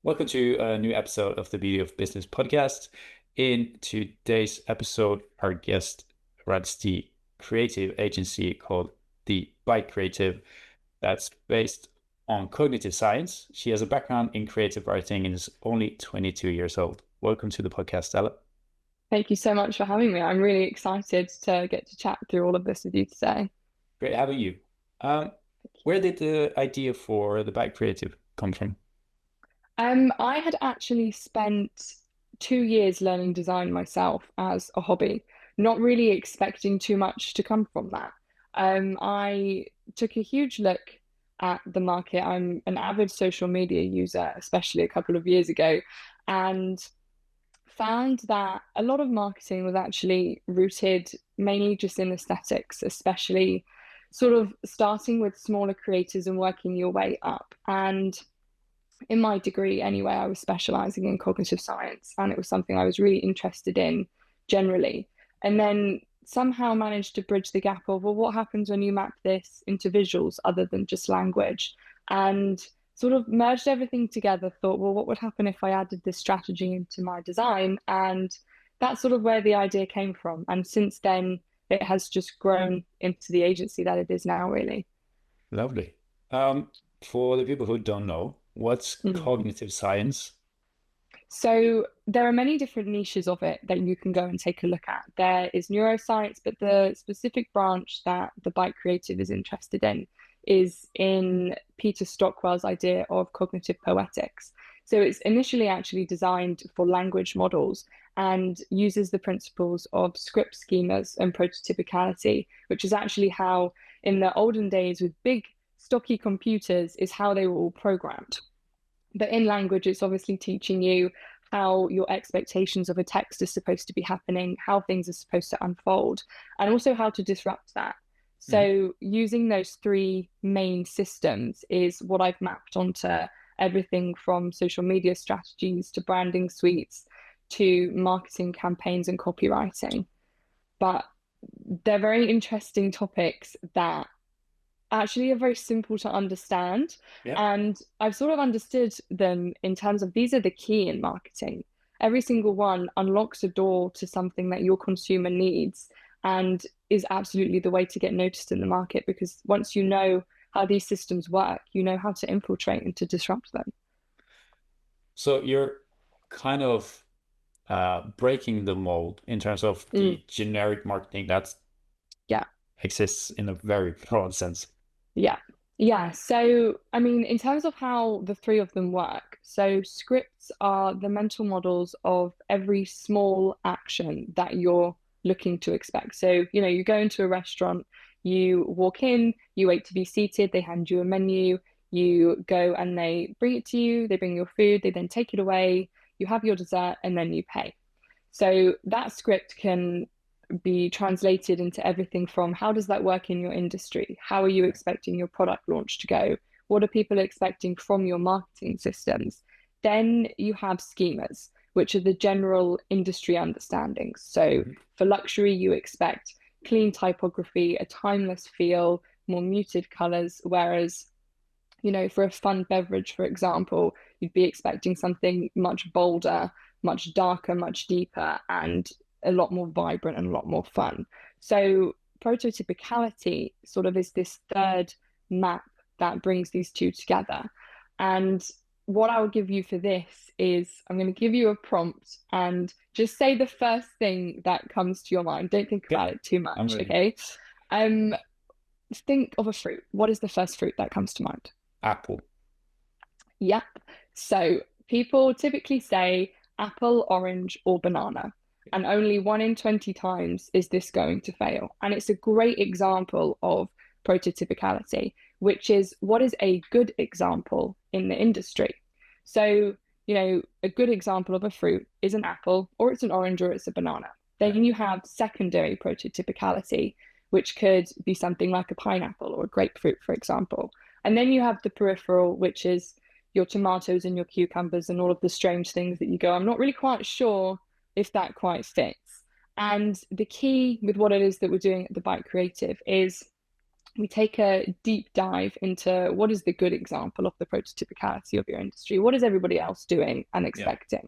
Welcome to a new episode of the Beauty of Business podcast. In today's episode, our guest runs the creative agency called the Bike Creative that's based on cognitive science. She has a background in creative writing and is only 22 years old. Welcome to the podcast, Stella. Thank you so much for having me. I'm really excited to get to chat through all of this with you today. Great having you. Um, where did the idea for the Bike Creative come from? I had actually spent 2 years learning design myself as a hobby, not really expecting too much to come from that. I took a huge look at the market. I'm an avid social media user, especially a couple of years ago, and found that a lot of marketing was actually rooted mainly just in aesthetics, especially sort of starting with smaller creators and working your way up. And in my degree, anyway, I was specializing in cognitive science, and it was something I was really interested in generally. And then somehow managed to bridge the gap of, well, what happens when you map this into visuals other than just language? And sort of merged everything together, thought, well, what would happen if I added this strategy into my design? And that's sort of where the idea came from. And since then, it has just grown into the agency that it is now, really. Lovely. Um, for the people who don't know, what's Mhm. cognitive science? So there are many different niches of it that you can go and take a look at. There is neuroscience, but the specific branch that the Bike Creative is interested in is in Peter Stockwell's idea of cognitive poetics. So it's initially actually designed for language models and uses the principles of script schemas and prototypicality, which is actually how in the olden days with big stocky computers is how they were all programmed. But in language, it's obviously teaching you how your expectations of a text is supposed to be happening, how things are supposed to unfold, and also how to disrupt that. Mhm. So, using those three main systems is what I've mapped onto everything from social media strategies to branding suites to marketing campaigns and copywriting. But they're very interesting topics that actually are very simple to understand. Yeah. And I've sort of understood them in terms of these are the key in marketing. Every single one unlocks a door to something that your consumer needs and is absolutely the way to get noticed in the market because once you know how these systems work, you know how to infiltrate and to disrupt them. So you're kind of breaking the mold in terms of Mm, the generic marketing that yeah. exists in a very broad sense. Yeah. Yeah. So, I mean, in terms of how the three of them work, so scripts are the mental models of every small action that you're looking to expect. So, you go into a restaurant, you walk in, you wait to be seated, they hand you a menu, you go and they bring it to you, they bring your food, they then take it away, you have your dessert, and then you pay. So that script can be translated into everything from how does that work in your industry? How are you expecting your product launch to go? What are people expecting from your marketing systems? Then you have schemas, which are the general industry understandings. So Mhm. for luxury, you expect clean typography, a timeless feel, more muted colors, whereas for a fun beverage, for example, you'd be expecting something much bolder, much darker, much deeper, and a lot more vibrant and a lot more fun. So, prototypicality sort of is this third map that brings these two together. And what I'll give you for this is I'm going to give you a prompt and just say the first thing that comes to your mind. Don't think Okay, about it too I'm much, ready. okay? Um, think of a fruit. What is the first fruit that comes to mind? Apple. Yep. So people typically say apple, orange, or banana. And only 1 in 20 times is this going to fail. And it's a great example of prototypicality, which is what is a good example in the industry. So, a good example of a fruit is an apple, or it's an orange, or it's a banana. Yeah. Then you have secondary prototypicality, which could be something like a pineapple or a grapefruit, for example. And then you have the peripheral, which is your tomatoes and your cucumbers and all of the strange things that you go, I'm not really quite sure if that quite fits. And the key with what it is that we're doing at the Bike Creative is we take a deep dive into what is the good example of the prototypicality of your industry, what is everybody else doing and Yeah. expecting,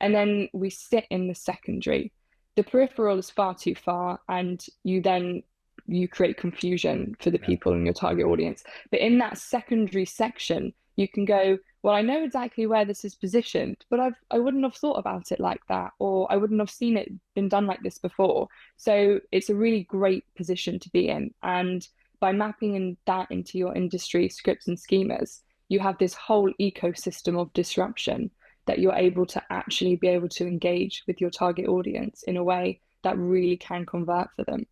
and then we sit in the secondary. The peripheral is far too far, and you create confusion for the Yeah. people in your target audience. But in that secondary section, you can go, well, I know exactly where this is positioned, but I wouldn't have thought about it like that, or I wouldn't have seen it been done like this before. So it's a really great position to be in. And by mapping that into your industry scripts and schemas, you have this whole ecosystem of disruption that you're able to actually be able to engage with your target audience in a way that really can convert for them.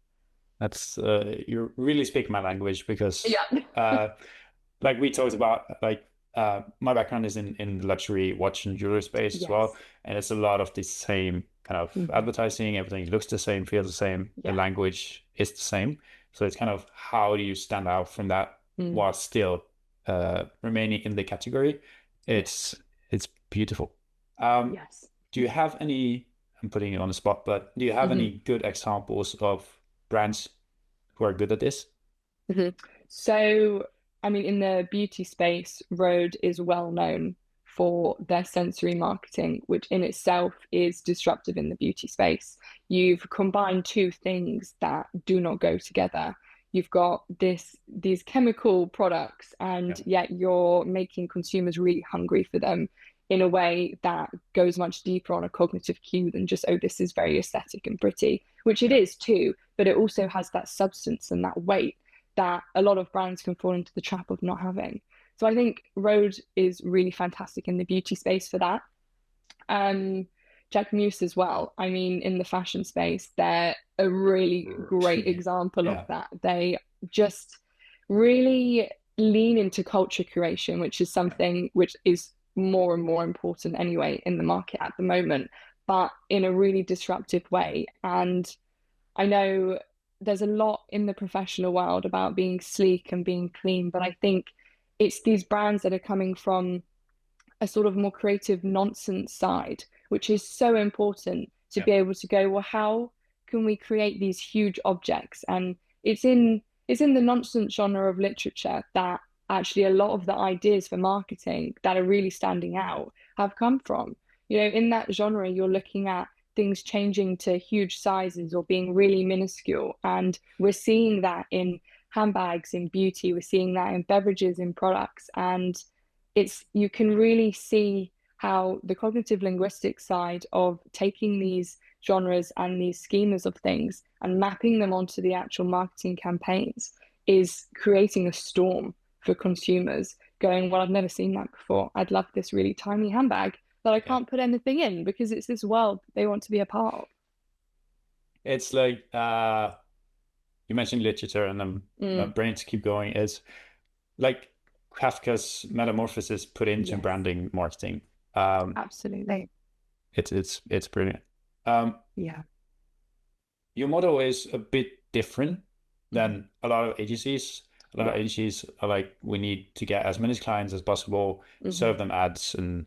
That's you really speak my language because Yeah. like we talked about, like my background is in the luxury watch and jewelry space as well, Yes. and it's a lot of the same kind of Mhm. advertising. Everything looks the same, feels the same, the Yeah. language is the same. So it's kind of how do you stand out from that Mm. while still remaining in the category? It's Yes. it's beautiful. Yes. Do you have any? I'm putting you on the spot, but do you have Mhm. any good examples of brands who are good at this? Mhm. So, I mean, in the beauty space, Rode is well known for their sensory marketing, which in itself is disruptive in the beauty space. You've combined two things that do not go together. You've got these chemical products, Yeah, and yet you're making consumers really hungry for them in a way that goes much deeper on a cognitive cue than just, oh, this is very aesthetic and pretty, which it yeah, is too, but it also has that substance and that weight that a lot of brands can fall into the trap of not having. So I think Rode is really fantastic in the beauty space for that. Um, Jack Muse as well. I mean, in the fashion space, they're a really great example of yeah, that. They just really lean into culture curation, which is yeah, something which is more and more important anyway in the market at the moment, but in a really disruptive way. And I know there's a lot in the professional world about being sleek and being clean, but I think it's these brands that are coming from a sort of more creative nonsense side, which is so important to yeah, be able to go, well, how can we create these huge objects? And it's in the nonsense genre of literature that actually a lot of the ideas for marketing that are really standing out have come from. In that genre, you're looking at things changing to huge sizes or being really minuscule. And we're seeing that in handbags, in beauty, we're seeing that in beverages, in products. And you can really see how the cognitive linguistic side of taking these genres and these schemas of things and mapping them onto the actual marketing campaigns is creating a storm for consumers going, well, I've never seen that before. I'd love this really tiny handbag that I yeah. can't put anything in because it's this world they want to be a part of. It's like you mentioned literature, and then my Mm, brain to keep going is like Kafka's Metamorphosis put into yes, branding marketing. Um, absolutely. it's brilliant. Um, Yeah. your model is a bit different Mhm. than a lot of agencies. A lot of Yeah. agencies are like, we need to get as many clients as possible, Hmm. serve them ads, and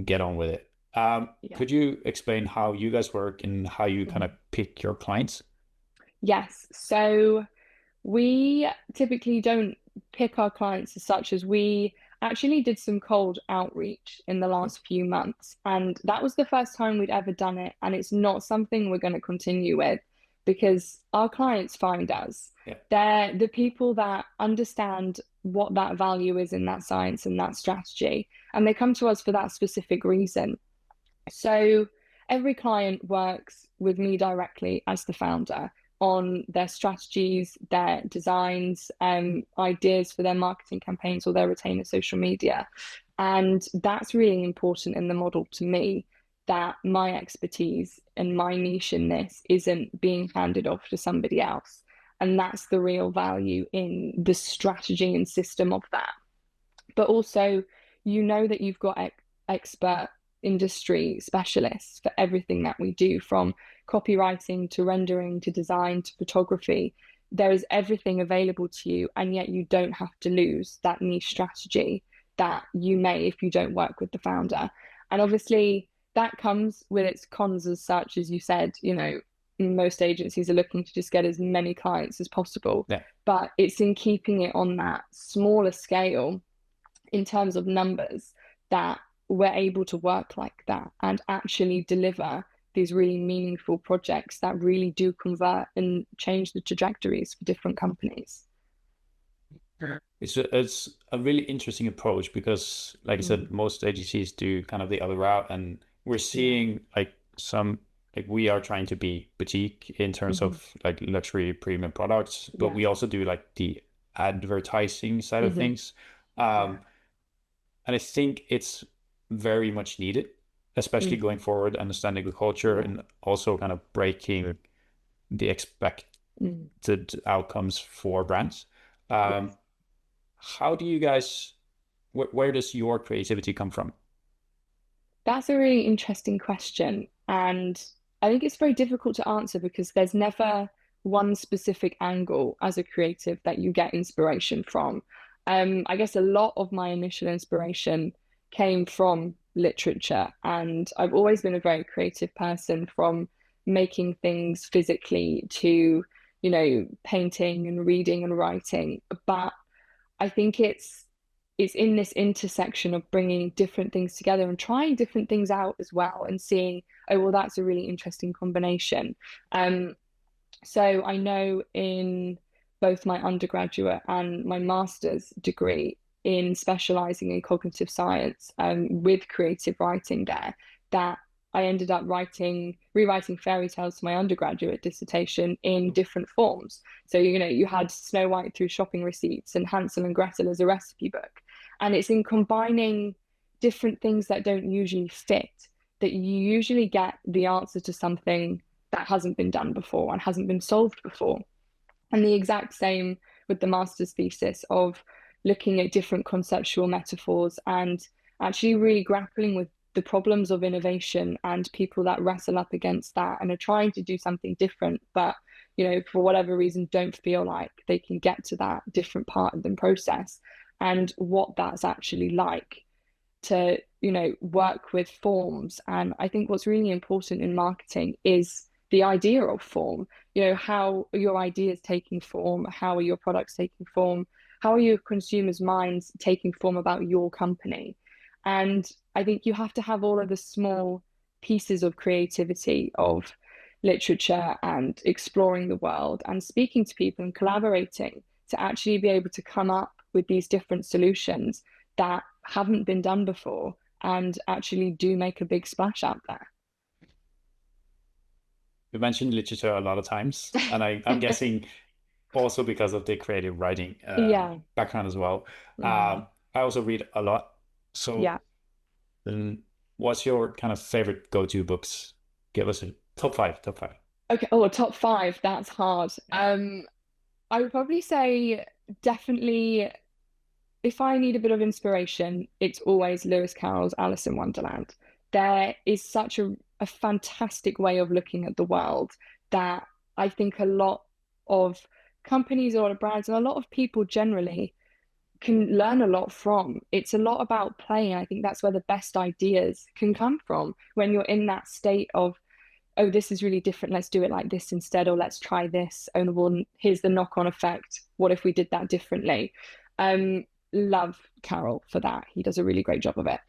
get on with it. Yeah. Could you explain how you guys work and how you kind of Mhm. pick your clients? Yes. So we typically don't pick our clients as such as we actually did some cold outreach in the last few months. And that was the first time we'd ever done it. And it's not something we're going to continue with because our clients find us. Yeah, They're the people that understand what that value is in that science and that strategy. And they come to us for that specific reason. So every client works with me directly as the founder on their strategies, their designs, ideas for their marketing campaigns or their retainer social media. And that's really important in the model to me that my expertise and my niche in this isn't being handed off to somebody else. And that's the real value in the strategy and system of that. But also, that you've got expert industry specialists for everything that we do, from copywriting to rendering to design to photography. There is everything available to you, and yet you don't have to lose that niche strategy that you may if you don't work with the founder. And obviously, that comes with its cons as such, as you said, most agencies are looking to just get as many clients as possible. Yeah. But it's in keeping it on that smaller scale in terms of numbers that we're able to work like that and actually deliver these really meaningful projects that really do convert and change the trajectories for different companies. It's a really interesting approach because, like I said, most agencies do kind of the other route, and we're seeing like some like we are trying to be boutique in terms of like luxury premium products, but Yeah. we also do like the advertising side of things. Yeah. And I think it's very much needed, especially going forward, understanding the culture Yeah. and also kind of breaking the expected outcomes for brands. Yes. How do you guys, where does your creativity come from? That's a really interesting question. And I think it's very difficult to answer because there's never one specific angle as a creative that you get inspiration from. I guess a lot of my initial inspiration came from literature, and I've always been a very creative person from making things physically to, painting and reading and writing. But I think it's in this intersection of bringing different things together and trying different things out as well and seeing, oh, well, that's a really interesting combination. Um, so I know in both my undergraduate and my master's degree in specializing in cognitive science, with creative writing there, that I ended up rewriting fairy tales to my undergraduate dissertation in different forms. So, you had Snow White through shopping receipts and Hansel and Gretel as a recipe book. And it's in combining different things that don't usually fit that you usually get the answer to something that hasn't been done before and hasn't been solved before. And the exact same with the master's thesis of looking at different conceptual metaphors and actually really grappling with the problems of innovation and people that wrestle up against that and are trying to do something different, but for whatever reason don't feel like they can get to that different part of the process and what that's actually like to work with forms. And I think what's really important in marketing is the idea of form. How are your ideas taking form? How are your products taking form? How are your consumers' minds taking form about your company? And I think you have to have all of the small pieces of creativity of literature and exploring the world and speaking to people and collaborating to actually be able to come up with these different solutions that haven't been done before and actually do make a big splash out there. You mentioned literature a lot of times, and I'm guessing also because of the creative writing Yeah. background as well. Mm. I also read a lot. So, Yeah. what's your kind of favorite go-to books? Give us a top five, top five. Okay. Oh, top five. That's hard. I would probably say definitely if I need a bit of inspiration, it's always Lewis Carroll's Alice in Wonderland. There is such a fantastic way of looking at the world that I think a lot of companies, a lot of brands, and a lot of people generally can learn a lot from. It's a lot about play. And I think that's where the best ideas can come from when you're in that state of, oh, this is really different. Let's do it like this instead, or let's try this. Oh, well, here's the knock-on effect. What if we did that differently? Um, Love Carroll for that. He does a really great job of it.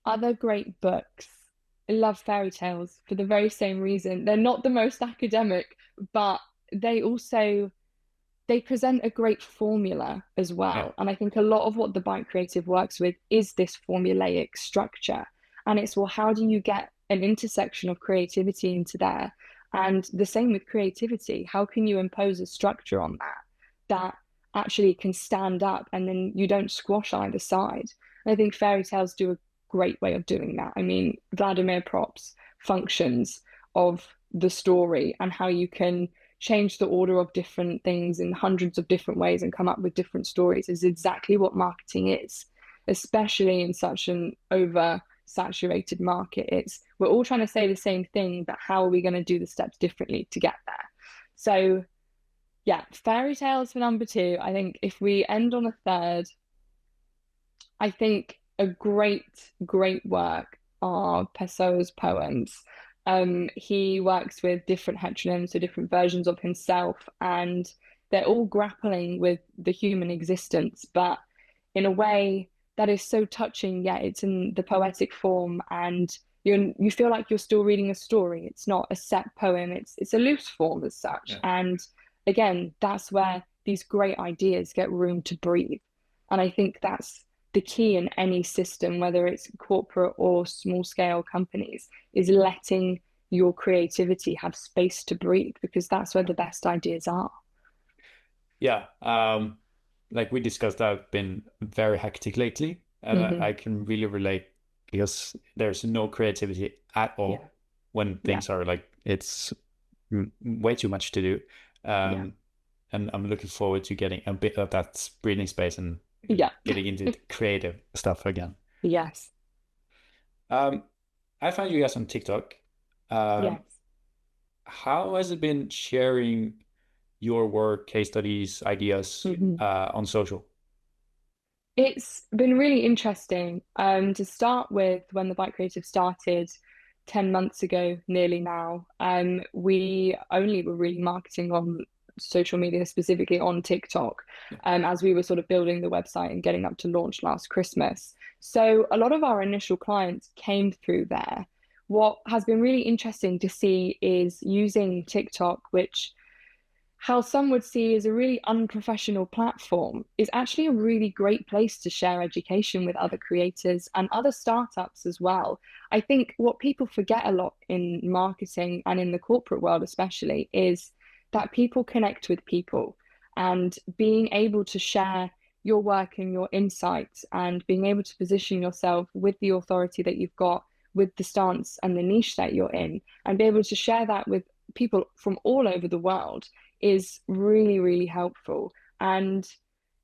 Other great books. I love fairy tales for the very same reason. They're not the most academic, but they present a great formula as Yeah. well. And I think a lot of what the Bite Creative works with is this formulaic structure. And it's, well, how do you get an intersection of creativity into there? And the same with creativity. How can you impose a structure on that actually can stand up and then you don't squash either side? And I think fairy tales do a great way of doing that. I mean, Vladimir Prop's functions of the story and how you can change the order of different things in hundreds of different ways and come up with different stories is exactly what marketing is, especially in such an oversaturated market. It's we're all trying to say the same thing, but how are we going to do the steps differently to get there? So yeah, fairy tales for number two. I think if we end on a third, I think a great work are Pessoa's poems. He works with different heteronyms, so different versions of himself, and they're all grappling with the human existence, but in a way that is so touching, yet it's in the poetic form, and you feel like you're still reading a story. It's not a set poem, it's a loose form as such. Yeah. And again, that's where these great ideas get room to breathe. And I think that's the key in any system, whether it's corporate or small scale companies, is letting your creativity have space to breathe, because that's where the best ideas are. Yeah. Like we discussed, I've been very hectic lately, and Hmm. I can really relate because there's no creativity at Yeah, all when yeah, things are like it's way too much to do. yeah, Um, and I'm looking forward to getting a bit of that breathing space and yeah. getting into the creative stuff again. Yes, Um, I found you guys on TikTok. Um, yes. how has it been sharing your work, case studies, ideas Hmm. on social? It's been really interesting. To start with, when the Bike Creative started 10 months ago, nearly now, we only were really marketing on social media, specifically on TikTok, Yeah. as we were sort of building the website and getting up to launch last Christmas. So a lot of our initial clients came through there. What has been really interesting to see is using TikTok, which how some would see as a really unprofessional platform, is actually a really great place to share education with other creators and other startups as well. I think what people forget a lot in marketing and in the corporate world, especially, is that people connect with people, and being able to share your work and your insights and being able to position yourself with the authority that you've got, with the stance and the niche that you're in, and be able to share that with people from all over the world is really, really helpful. And,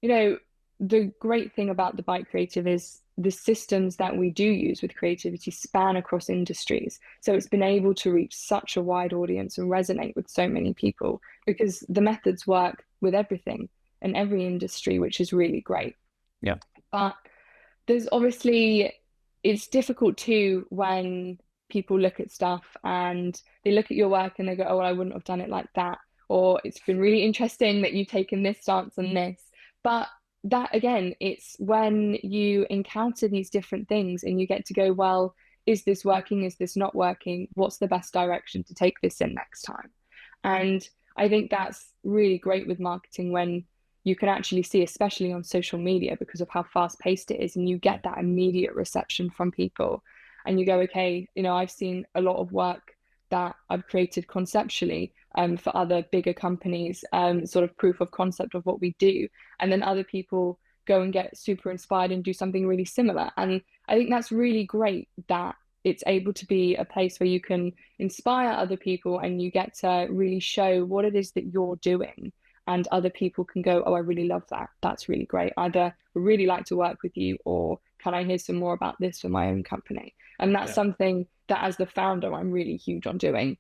you know, the great thing about the Bike Creative is the systems that we do use with creativity span across industries. So it's been able to reach such a wide audience and resonate with so many people, because the methods work with everything and every industry, which is really great. Yeah. But there's obviously, it's difficult too when people look at stuff and they look at your work and they go, oh, well, I wouldn't have done it like that. Or it's been really interesting that you've taken this stance on this. But that again, it's when you encounter these different things and you get to go, well, is this working? Is this not working? What's the best direction to take this in next time? And I think that's really great with marketing, when you can actually see, especially on social media, because of how fast paced it is, and you Yeah. get that immediate reception from people. And you go, okay, I've seen a lot of work that I've created conceptually for other bigger companies, sort of proof of concept of what we do. And then other people go and get super inspired and do something really similar. And I think that's really great that it's able to be a place where you can inspire other people and you get to really show what it is that you're doing, and other people can go, oh, I really love that. That's really great. Either really like to work with you, or can I hear some more about this for my own company? And that's Yeah. something that as the founder, I'm really huge on doing.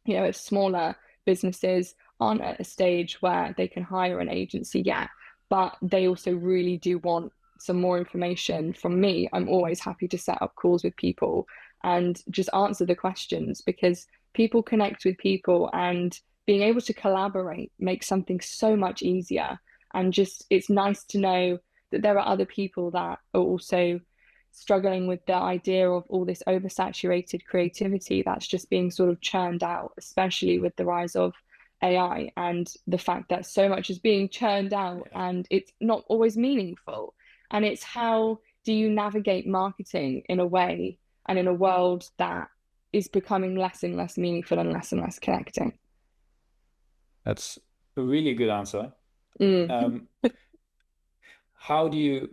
If smaller businesses aren't at a stage where they can hire an agency yet, but they also really do want some more information from me, I'm always happy to set up calls with people and just answer the questions, because people connect with people, and being able to collaborate makes something so much easier. And just it's nice to know that there are other people that are also struggling with the idea of all this oversaturated creativity that's just being sort of churned out, especially with the rise of AI and the fact that so much is being churned out Yeah. and it's not always meaningful. And it's how do you navigate marketing in a way and in a world that is becoming less and less meaningful and less connecting? That's a really good answer. Mm, Um, how do you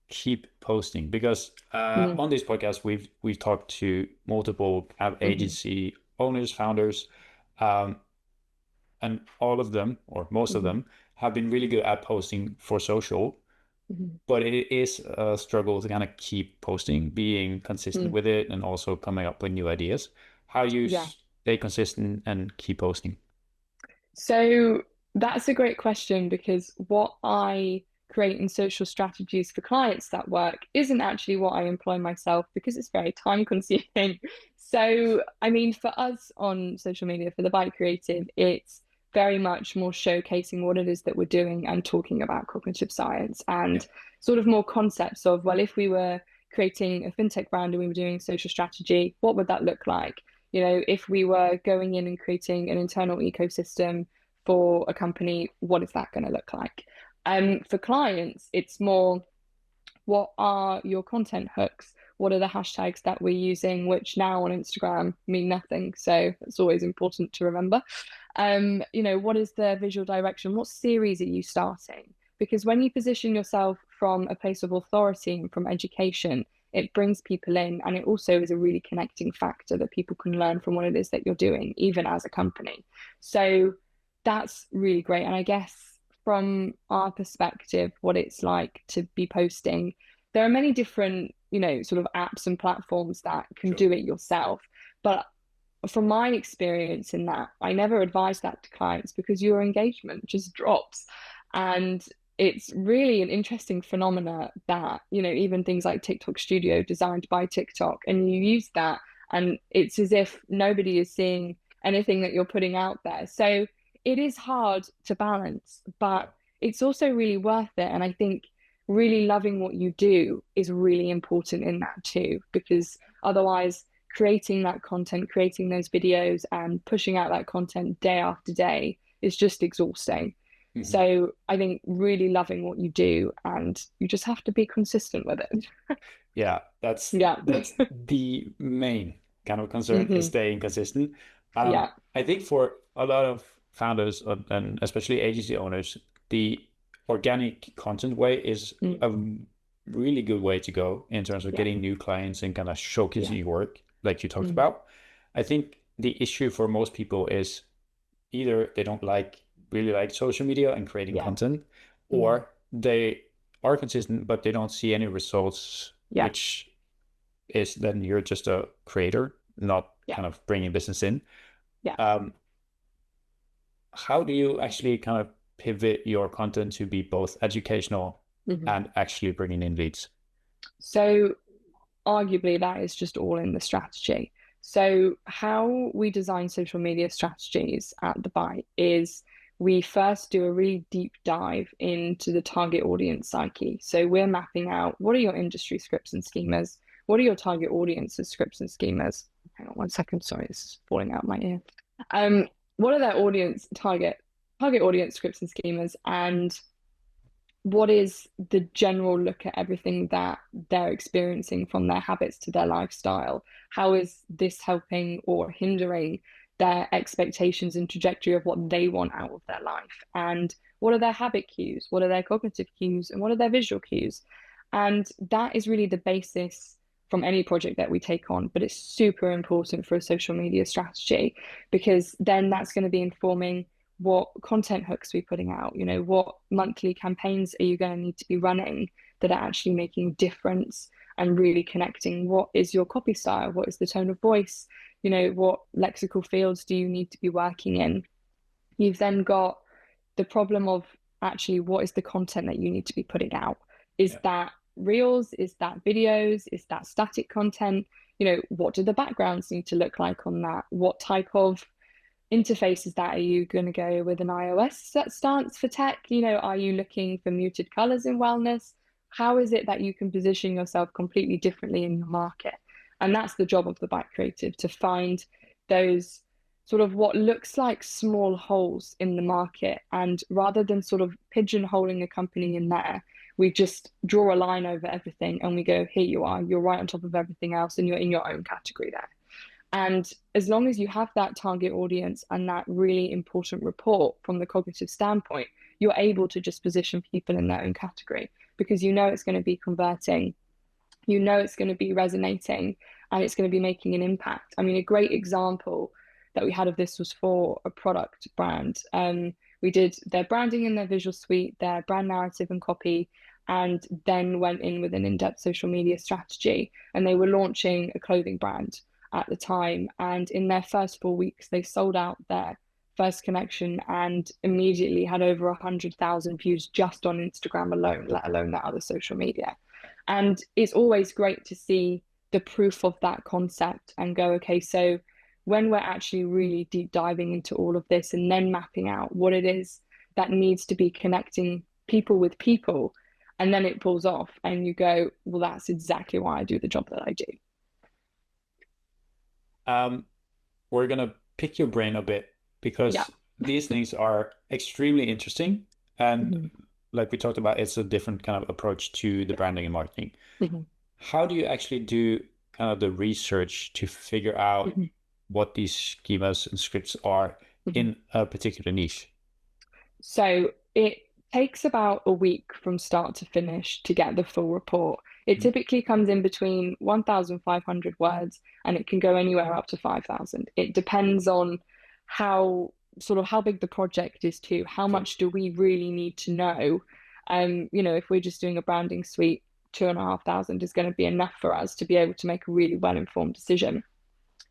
keep posting? Because mm, on this podcast, we've talked to multiple mhm, agency owners, founders, um, and all of them, or most of mhm, them, have been really good at posting for social. mhm, But it is a struggle to kind of keep posting, being consistent mm. with it, and also coming up with new ideas. How do you Yeah. stay consistent and keep posting? So that's a great question, because what I creating social strategies for clients that work isn't actually what I employ myself because it's very time consuming. So, I mean, for us on social media, for the Bite Creative, it's very much more showcasing what it is that we're doing and talking about cognitive science Yeah. and sort of more concepts of, well, if we were creating a fintech brand and we were doing social strategy, what would that look like? You know, if we were going in and creating an internal ecosystem for a company, what is that going to look like? For clients, it's more, what are your content hooks? What are the hashtags that we're using, which now on Instagram mean nothing? So it's always important to remember. You know, what is the visual direction? What series are you starting? Because when you position yourself from a place of authority and from education, it brings people in, and it also is a really connecting factor that people can learn from what it is that you're doing, even as a company. So that's really great. And I guess from our perspective, what it's like to be posting, there are many different, you know, sort of apps and platforms that can Sure. do it yourself. But from my experience in that, I never advise that to clients because your engagement just drops. And it's really an interesting phenomena that, you know, even things like TikTok Studio designed by TikTok, and you use that, and it's as if nobody is seeing anything that you're putting out there. So it is hard to balance, but it's also really worth it. And I think really loving what you do is really important in that too, because otherwise, creating that content, creating those videos, and pushing out that content day after day is just exhausting. Mhm. So I think really loving what you do, and you just have to be consistent with it. Yeah, that's Yeah. that's the main kind of concern is Hmm. staying consistent. Yeah. I think for a lot of founders and especially agency owners, the organic content way is Mm. a really good way to go in terms of Yeah. getting new clients and kind of Yeah. showcasing your work, like you talked Mm. about. I think the issue for most people is either they don't really like social media and creating Yeah. content, Mm. or they are consistent but they don't see any results, Yeah. which is then you're just a creator, not Yeah. kind of bringing business in. Yeah. Um, how do you actually kind of pivot your content to be both educational Hmm. and actually bringing in leads? So arguably that is just all in the strategy. So how we design social media strategies at the Byte is we first do a really deep dive into the target audience psyche. So we're mapping out, what are your industry scripts and schemas? What are your target audiences scripts and schemas? Hang on one second, sorry, this is falling out my ear. What are their target audience scripts and schemas, and what is the general look at everything that they're experiencing, from their habits to their lifestyle? How is this helping or hindering their expectations and trajectory of what they want out of their life? And what are their habit cues? What are their cognitive cues? And what are their visual cues? And that is really the basis from any project that we take on. But it's super important for a social media strategy, because then that's going to be informing what content hooks we're putting out, you know, what monthly campaigns are you going to need to be running that are actually making a difference and really connecting? What is your copy style? What is the tone of voice? You know, what lexical fields do you need to be working in? You've then got the problem of actually what is the content that you need to be putting out? Is Yeah. that reels? Is that videos? Is that static content? You know, what do the backgrounds need to look like on that? What type of interface is that? Are you going to go with an iOS stance for tech? You know, are you looking for muted colors in wellness? How is it that you can position yourself completely differently in your market? And that's the job of the Byte Creative, to find those sort of what looks like small holes in the market. And rather than sort of pigeonholing a company in there, we just draw a line over everything and we go, here you are, you're right on top of everything else, and you're in your own category there. And as long as you have that target audience and that really important report from the cognitive standpoint, you're able to just position people in their own category, because you know it's going to be converting, you know it's going to be resonating, and it's going to be making an impact. I mean, a great example that we had of this was for a product brand. We did their branding and their visual suite, their brand narrative and copy, and then went in with an in-depth social media strategy. And they were launching a clothing brand at the time. And in their first 4 weeks, they sold out their first connection and immediately had over 100,000 views just on Instagram alone, let alone that other social media. And it's always great to see the proof of that concept and go, okay, so when we're actually really deep diving into all of this and then mapping out what it is that needs to be connecting people with people, and then it pulls off and you go, well, that's exactly why I do the job that I do. We're gonna pick your brain a bit Yeah. because these things are extremely interesting. And Mhm. like we talked about, it's a different kind of approach to the branding and marketing. Mhm. How do you actually do kind of the research to figure out Mhm. what these schemas and scripts are Mhm. in a particular niche? So it takes about a week from start to finish to get the full report. It Mhm. typically comes in between 1,500 words and it can go anywhere up to 5,000. It depends on how how big the project is too. How Okay. much do we really need to know? If we're just doing a branding suite, 2,500 is going to be enough for us to be able to make a really well-informed decision.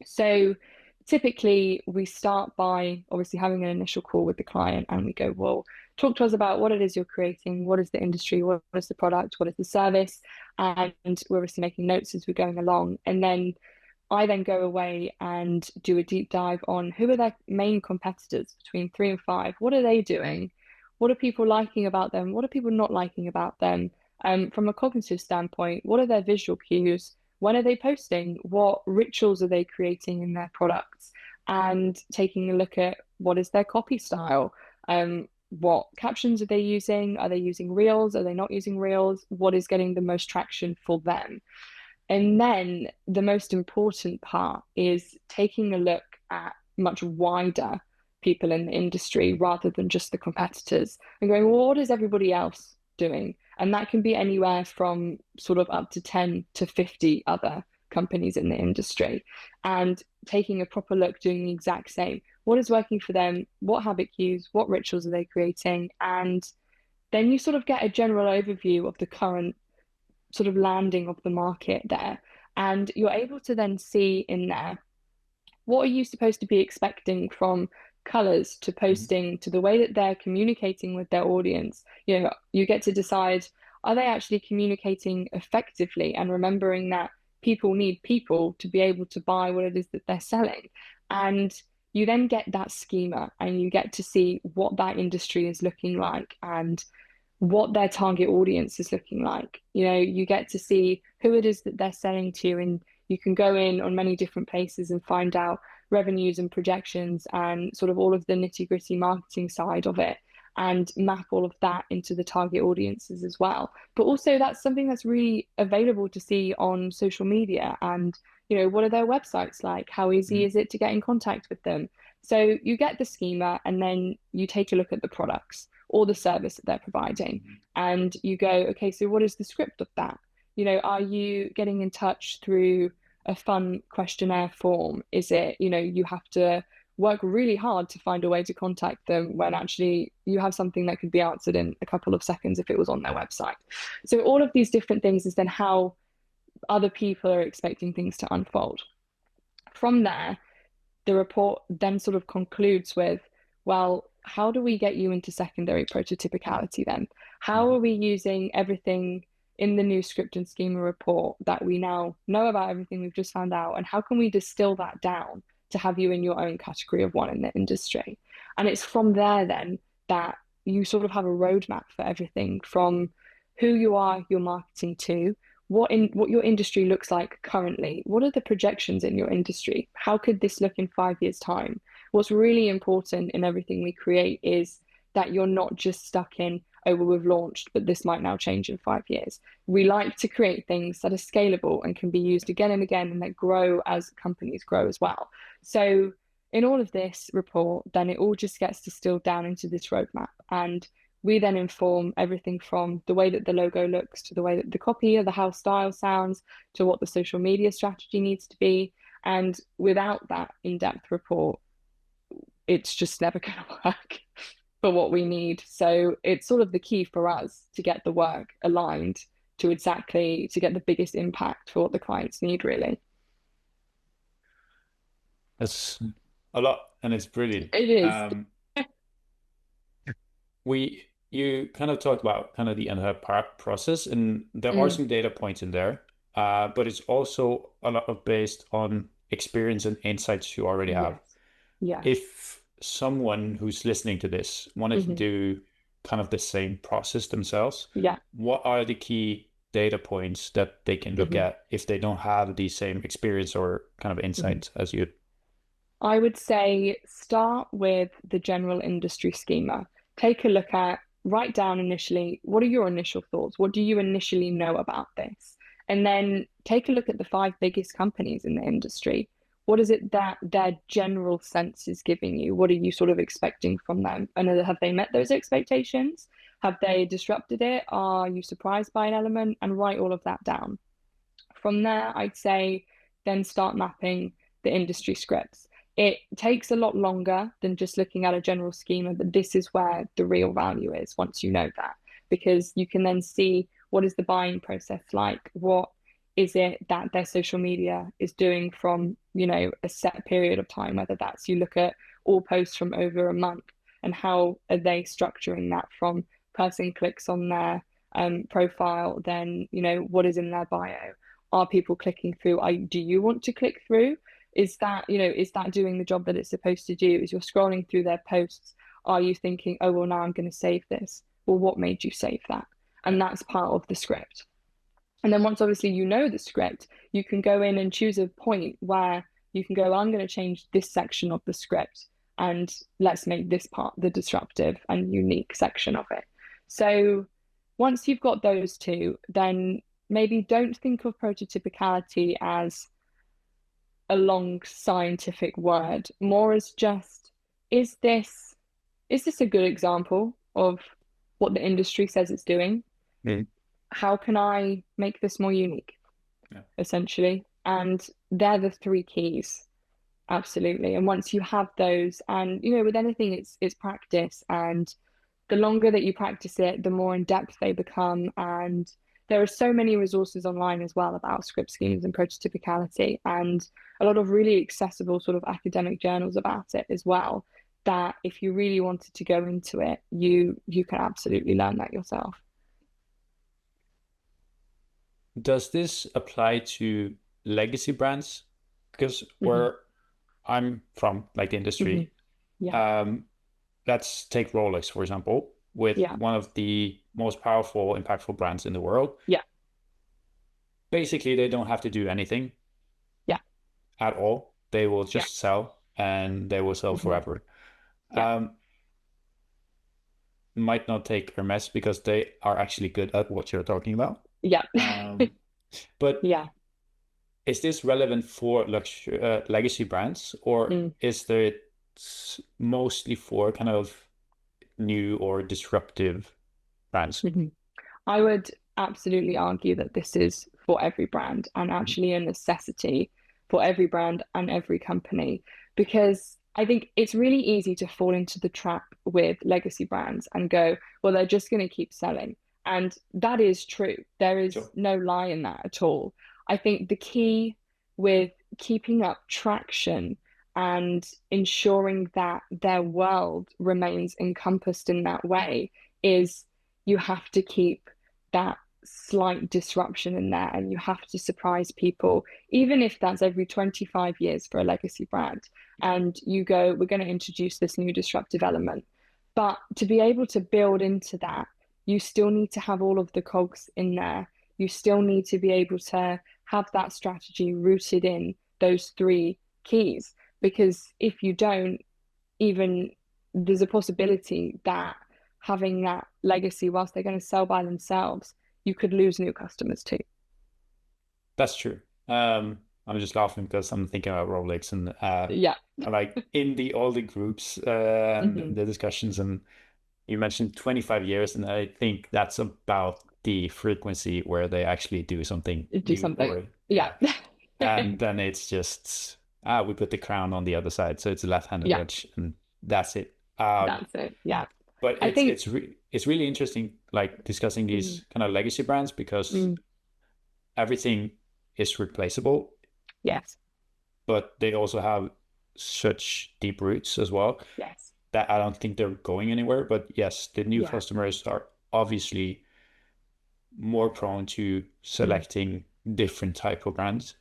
So typically we start by obviously having an initial call with the client and we go, well, talk to us about what it is you're creating, what is the industry, what is the product, what is the service, and we're obviously making notes as we're going along. And then I then go away and do a deep dive on who are their main competitors between 3 and 5. What are they doing? What are people liking about them? What are people not liking about them? From a cognitive standpoint, what are their visual cues? When are they posting? What rituals are they creating in their products? And taking a look at what is their copy style? What captions are they using? Are they using reels? Are they not using reels? What is getting the most traction for them? And then the most important part is taking a look at much wider people in the industry rather than just the competitors and going, well, what is everybody else doing? And that can be anywhere from sort of up to 10 to 50 other companies in the industry and taking a proper look, doing the exact same. What is working for them? What habit cues? What rituals are they creating? And then you sort of get a general overview of the current sort of landing of the market there. And you're able to then see in there what are you supposed to be expecting from colors to Mhm. posting to the way that they're communicating with their audience. You get to decide, are they actually communicating effectively and remembering that people need people to be able to buy what it is that they're selling. And you then get that schema and you get to see what that industry is looking like and what their target audience is looking like. You get to see who it is that they're selling to, and you can go in on many different places and find out revenues and projections and sort of all of the nitty-gritty marketing side of it and map all of that into the target audiences as well. But also that's something that's really available to see on social media and what are their websites like? How easy Mhm. is it to get in contact with them? So you get the schema and then you take a look at the products or the service that they're providing. And you go, okay, so what is the script of that? Are you getting in touch through a fun questionnaire form? Is it, you have to work really hard to find a way to contact them when actually you have something that could be answered in a couple of seconds if it was on their website? So all of these different things is then how other people are expecting things to unfold. From there, the report then sort of concludes with, well, how do we get you into secondary prototypicality then? How Mhm. are we using everything in the new script and schema report that we now know about everything we've just found out? And how can we distill that down to have you in your own category of one in the industry? And it's from there then that you sort of have a roadmap for everything from who you are, your marketing to, what your industry looks like currently. What are the projections in your industry? How could this look in 5 years' time? What's really important in everything we create is that you're not just stuck in, oh, well, we've launched, but this might now change in 5 years. We like to create things that are scalable and can be used again and again and that grow as companies grow as well. So in all of this report, then it all just gets distilled down into this roadmap. And we then inform everything from the way that the logo looks to the way that the copy or the house style sounds to what the social media strategy needs to be. And without that in-depth report, it's just never going to work for what we need. So it's sort of the key for us to get the work aligned to get the biggest impact for what the clients need, really. That's a lot. and it's brilliant. It is. You kind of talked about kind of the entire process, and there are Mm, some data points in there, but it's also a lot of based on experience and insights you already have. yes. Yeah. If someone who's listening to this wanted to Hmm. do kind of the same process themselves, Yeah. what are the key data points that they can look Hmm. at if they don't have the same experience or kind of Hmm. insights as you? I would say start with the general industry schema. Take a look at, write down initially, what are your initial thoughts? What do you initially know about this? And then take a look at the five biggest companies in the industry. What is it that their general sense is giving you? What are you sort of expecting from them? And have they met those expectations? Have they disrupted it? Are you surprised by an element? And write all of that down. From there, I'd say then start mapping the industry scripts. It takes a lot longer than just looking at a general schema, but this is where the real value is once you know that, because you can then see what is the buying process like, what is it that their social media is doing from, a set period of time, whether that's you look at all posts from over a month and how are they structuring that from person clicks on their profile, then, what is in their bio, are people clicking through? Do you want to click through? Is that doing the job that it's supposed to do? Is you're scrolling through their posts, are you thinking, oh, well, now I'm going to save this? Well, what made you save that? Yeah. And that's part of the script. And then once obviously you know the script, you can go in and choose a point where you can go, I'm going to change this section of the script and let's make this part the disruptive and unique section of it. So once you've got those two, then maybe don't think of prototypicality as a long scientific word, more as just, is this is this a good example of what the industry says it's doing? Mm. How can I make this more unique, Yeah. essentially? And they're the three keys, absolutely. And once you have those, and with anything, it's practice, and the longer that you practice it, the more in depth they become. And there are so many resources online as well about script schemes and prototypicality, and a lot of really accessible sort of academic journals about it as well. That if you really wanted to go into it, you can absolutely learn that yourself. Does this apply to legacy brands? Because Hmm. where I'm from, like the Hmm. industry, Yeah, um, let's take Rolex, for example, with yeah, one of the most powerful, impactful brands in the world. yeah, Basically, they don't have to do anything yeah, at all. They will yeah. just sell and they will sell Hmm. forever. Yeah, Um, might not take Hermes because they are actually good at what you're talking about. yeah, Um, but yeah. is this relevant for legacy brands, or Mm. is it mostly for kind of new or disruptive brands? Hmm. I would absolutely argue that this is for every brand and Mhm. actually a necessity for every brand and every company, because I think it's really easy to fall into the trap with legacy brands and go, well, they're just going to keep selling. And that is true. There is Sure. no lie in that at all. I think the key with keeping up traction and ensuring that their world remains encompassed in that way is you have to keep that slight disruption in there and you have to surprise people, even if that's every 25 years for a legacy brand. And you go, we're going to introduce this new disruptive element. But to be able to build into that, you still need to have all of the cogs in there. You still need to be able to have that strategy rooted in those three keys. Because if you don't, even there's a possibility that having that legacy, whilst they're going to sell by themselves, you could lose new customers too. That's true. I'm just laughing because I'm thinking about Rolex and Yeah. like in all the groups and Hmm. the discussions, and you mentioned 25 years, and I think that's about the frequency where they actually do something Do new, something. or Yeah. yeah, and then it's just we put the crown on the other side, so it's a left-handed Yeah, watch, and that's it. that's it. Yeah. But I think, it's really interesting, like discussing mm, these kind of legacy brands because mm, everything is replaceable, yes. but they also have such deep roots as well Yes. that I don't think they're going anywhere. But yes, the new Yeah. customers are obviously more prone to Mm. selecting different type of brands.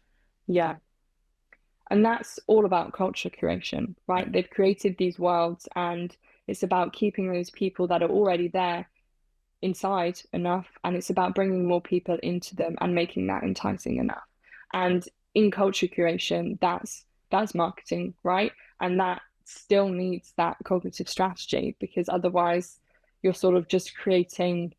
Yeah. And that's all about culture curation, Yeah. right? They've created these worlds, and it's about keeping those people that are already there inside enough, and it's about bringing more people into them and making that enticing enough. And in culture curation, that's marketing, right? And that still needs that cognitive strategy, because otherwise you're sort of just creating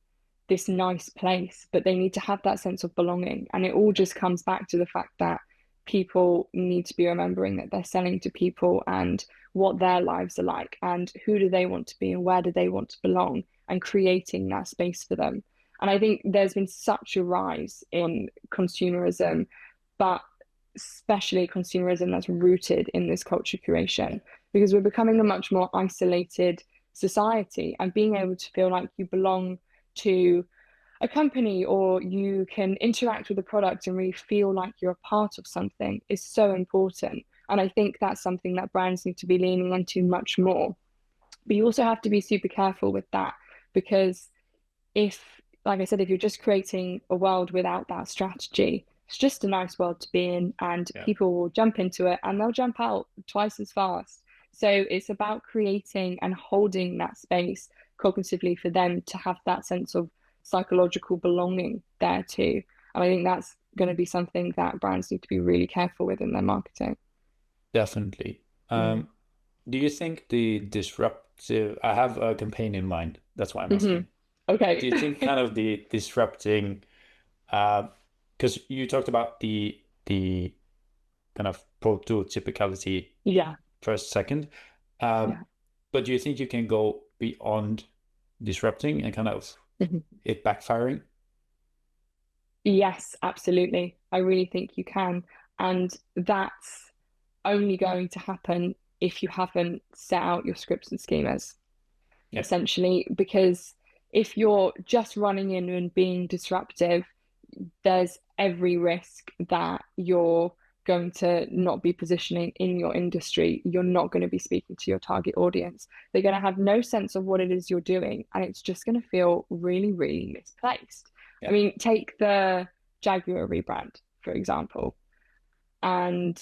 this nice place, but they need to have that sense of belonging. And it all just comes back to the fact that people need to be remembering that they're selling to people and what their lives are like and who do they want to be and where do they want to belong, and creating that space for them. And I think there's been such a rise in consumerism, but especially consumerism that's rooted in this culture Yeah. curation, because we're becoming a much more isolated society, and being able to feel like you belong to a company or you can interact with the product and really feel like you're a part of something is so important. And I think that's something that brands need to be leaning into much more. But you also have to be super careful with that, because if, like I said, if you're just creating a world without that strategy, it's just a nice world to be in, and Yeah. people will jump into it and they'll jump out twice as fast. So it's about creating and holding that space cognitively for them to have that sense of psychological belonging there too. And I think that's going to be something that brands need to be really careful with in their marketing. Definitely. Mm. Do you think the disruptive, I have a campaign in mind. That's why I'm Hmm. asking. Do Okay. you think kind of the disrupting, uh, because you talked about the kind of prototypicality Yeah. first, second, um, Yeah. but do you think you can go beyond disrupting and kind of Mhm. it backfiring? Yes, absolutely. I really think you can. And that's only going to happen if you haven't set out your scripts and schemas, Yeah. essentially, because if you're just running in and being disruptive, there's every risk that you're going to not be positioning in your industry. You're not going to be speaking to your target audience. They're going to have no sense of what it is you're doing, and it's just going to feel really, really misplaced. I Yeah. mean, take the Jaguar rebrand, for example, and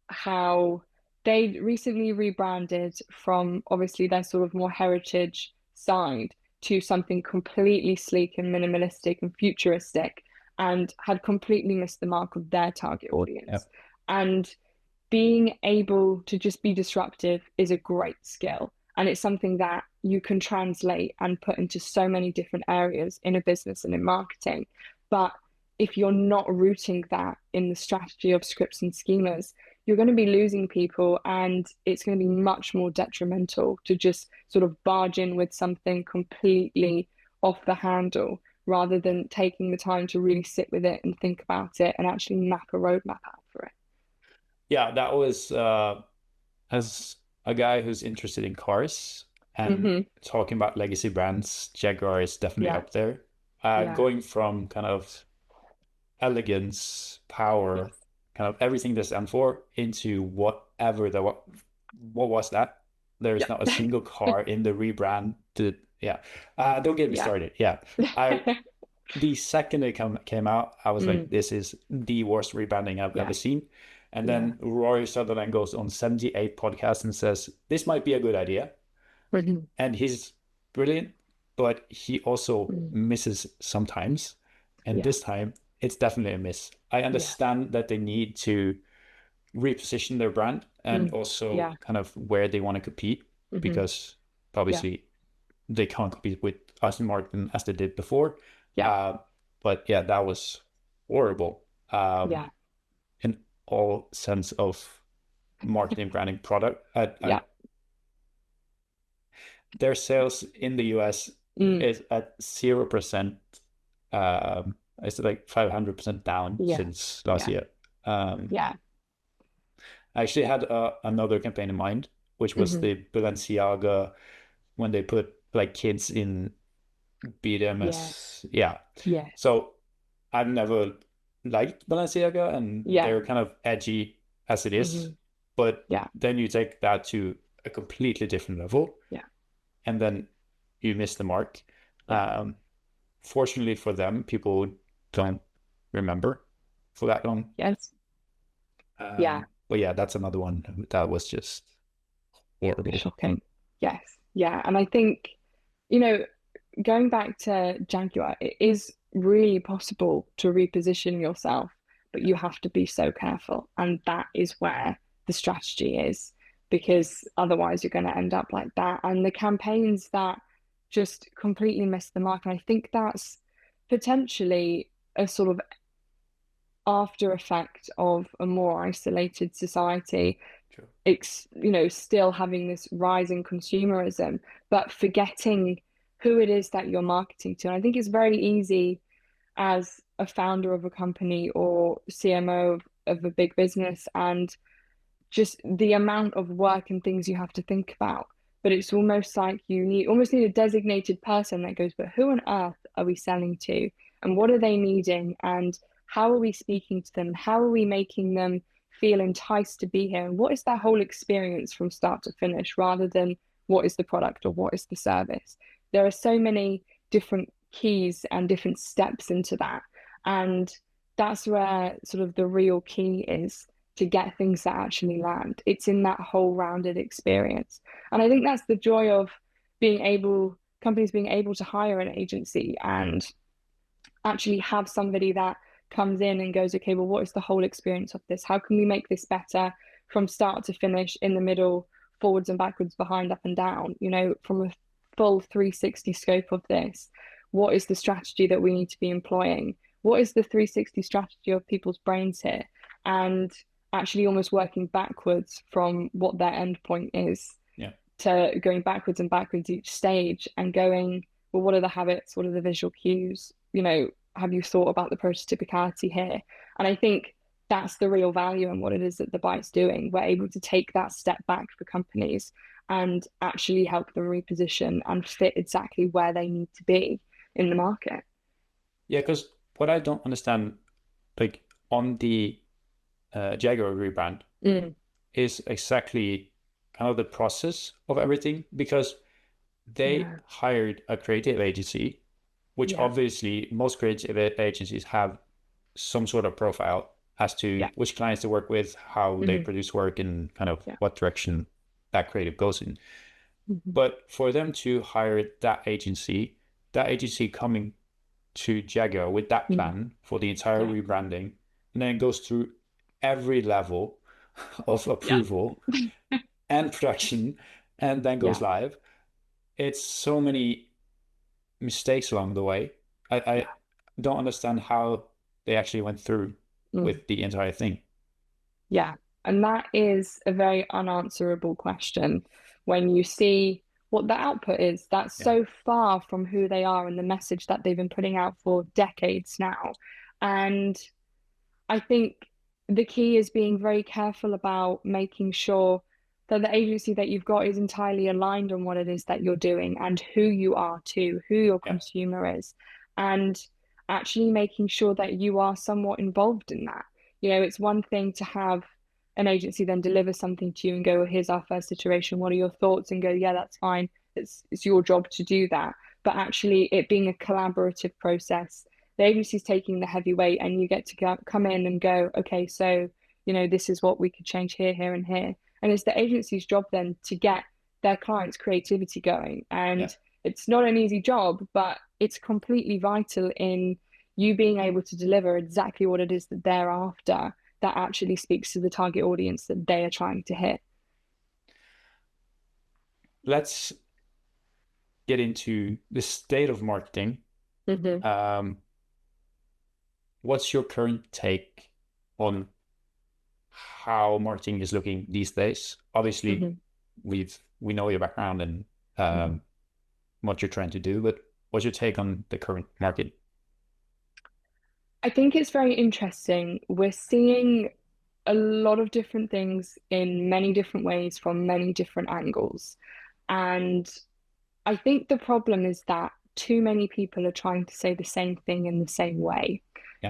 how they recently rebranded from obviously their sort of more heritage side to something completely sleek and minimalistic and futuristic, and had completely missed the mark of their target Yeah. audience. And being able to just be disruptive is a great skill. And it's something that you can translate and put into so many different areas in a business and in marketing. But if you're not rooting that in the strategy of scripts and schemas, you're going to be losing people, and it's going to be much more detrimental to just sort of barge in with something completely off the handle, rather than taking the time to really sit with it and think about it and actually map a roadmap out for it. Yeah, that was as a guy who's interested in cars and Hmm. talking about legacy brands, Jaguar is definitely Yeah, up there. yeah, Going from kind of elegance, power, yes, kind of everything they stand for into whatever the what was that? There's not a yeah, single car in the rebrand. Yeah, don't get me yeah. started. Yeah, I the second it came out, I was like, Mm, this is the worst rebranding I've yeah, ever seen. And yeah. then Rory Sutherland goes on 78 podcasts and says, this might be a good idea. Mhm. And he's brilliant, but he also Mm, misses sometimes. And yeah, this time, it's definitely a miss. I yeah, understand that they need to reposition their brand and mm, also yeah. kind of where they want to compete Hmm. because Yeah, obviously they can't compete with Aston Martin as they did before. yeah, Uh, but yeah, that was horrible yeah, in all sense of marketing, branding, product. yeah. Their sales in the US Mm, is at 0%. It's like 500% down yeah, since last yeah, year. Um, yeah. I actually had another campaign in mind, which was Hmm. the Balenciaga when they put like kids in Yes, BDMS. Yeah. yes. So I've never liked Balenciaga and Yeah. they're kind of edgy as it is. Hmm. But Yeah. then you take that to a completely different level, Yeah. and then you miss the mark. Yeah. Fortunately for them, people don't remember for that long. Yes. Yeah. But yeah, that's another one that was just horrible. Shocking. Yes. Yeah. And I think, you know, going back to Jaguar, it is really possible to reposition yourself, but you have to be so careful. And that is where the strategy is, because otherwise you're going to end up like that. And the campaigns that just completely miss the mark. And I think that's potentially a sort of after effect of a more isolated society, True. still having this rising consumerism, but forgetting who it is that you're marketing to. And I think it's very easy as a founder of a company or CMO of a big business, and just the amount of work and things you have to think about. But it's almost like you need a designated person that goes, but who on earth are we selling to? And what are they needing? And how are we speaking to them? How are we making them feel enticed to be here? And what is that whole experience from start to finish, rather than what is the product or what is the service? There are so many different keys and different steps into that. And that's where sort of the real key is to get things that actually land. It's in that whole rounded experience. And I think that's the joy of companies being able to hire an agency and actually have somebody that comes in and goes, okay, well, what is the whole experience of this? How can we make this better from start to finish, in the middle, forwards and backwards, behind, up and down, from a full 360 scope of this? What is the strategy that we need to be employing? What is the 360 strategy of people's brains here? And actually almost working backwards from what their end point is, Yeah. to going backwards and backwards each stage and going, well, what are the habits? What are the visual cues? Have you thought about the prototypicality here? And I think that's the real value in what it is that the Byte's doing. We're able to take that step back for companies and actually help them reposition and fit exactly where they need to be in the market. Yeah, because what I don't understand, like on the Jaguar rebrand, is exactly kind of the process of everything, because they Yeah. hired a creative agency, which Yeah. obviously most creative agencies have some sort of profile as to Yeah. which clients they work with, how they produce work, and kind of Yeah. what direction that creative goes in. Mm-hmm. But for them to hire that agency coming to Jaguar with that plan for the entire Yeah. rebranding, and then it goes through every level of Yeah. approval and production, and then goes Yeah. live. It's so many mistakes along the way. I Yeah. don't understand how they actually went through with the entire thing. Yeah. And that is a very unanswerable question when you see what the output is. That's Yeah. so far from who they are and the message that they've been putting out for decades now. And I think the key is being very careful about making sure that the agency that you've got is entirely aligned on what it is that you're doing and who you are too, who your Yeah. consumer is, and actually making sure that you are somewhat involved in that. It's one thing to have an agency then deliver something to you and go, well, here's our first iteration. What are your thoughts? And go, yeah, that's fine. It's your job to do that. But actually it being a collaborative process, the agency's taking the heavy weight, and you get to come in and go, okay, so, this is what we could change here, here, and here. And it's the agency's job then to get their clients' creativity going. And it's not an easy job, but it's completely vital in you being able to deliver exactly what it is that they're after, that actually speaks to the target audience that they are trying to hit. Let's get into the state of marketing. What's your current take on how marketing is looking these days? Obviously, we know your background and what you're trying to do, but what's your take on the current market? I think it's very interesting. We're seeing a lot of different things in many different ways from many different angles. And I think the problem is that too many people are trying to say the same thing in the same way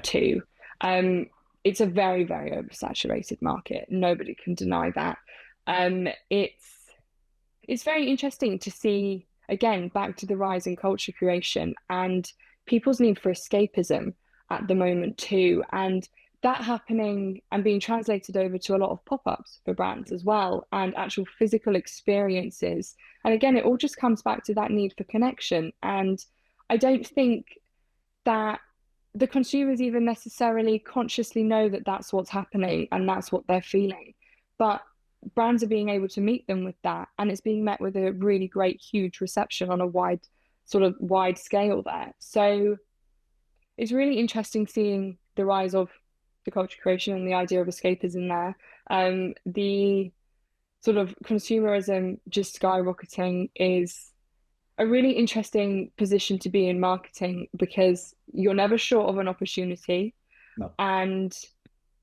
too. it's a very, very oversaturated market. Nobody can deny that. It's very interesting to see, again, back to the rise in culture creation and people's need for escapism at the moment too. And that happening and being translated over to a lot of pop-ups for brands as well, and actual physical experiences. And again, it all just comes back to that need for connection. And I don't think that the consumers even necessarily consciously know that that's what's happening and that's what they're feeling. But brands are being able to meet them with that, and it's being met with a really great, huge reception on a wide scale there. So it's really interesting seeing the rise of the culture creation and the idea of escapism there. The sort of consumerism just skyrocketing is a really interesting position to be in marketing because you're never short of an opportunity. No. And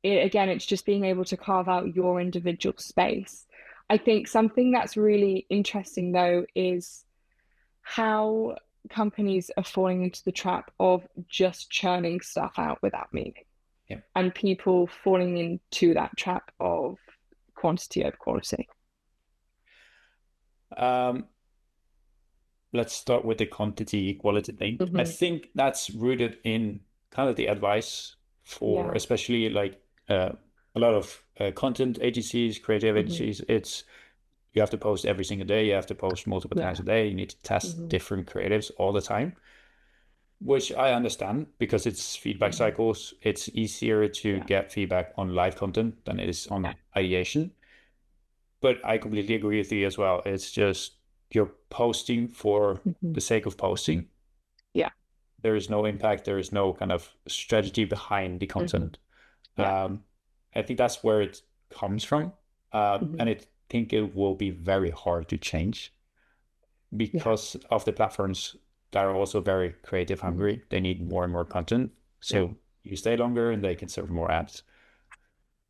again, it's just being able to carve out your individual space. I think something that's really interesting, though, is how companies are falling into the trap of just churning stuff out without meaning, Yeah. and people falling into that trap of quantity over quality. Let's start with the quantity equality thing. I think that's rooted in kind of the advice for especially like a lot of content agencies, creative agencies. It's you have to post every single day. You have to post multiple times a day. You need to test different creatives all the time, which I understand because it's feedback cycles. It's easier to get feedback on live content than it is on ideation. But I completely agree with you as well. It's just you're posting for the sake of posting. Yeah. There is no impact. There is no kind of strategy behind the content. I think that's where it comes from. And I think it will be very hard to change because of the platforms that are also very creative hungry. They need more and more content. So you stay longer and they can serve more ads.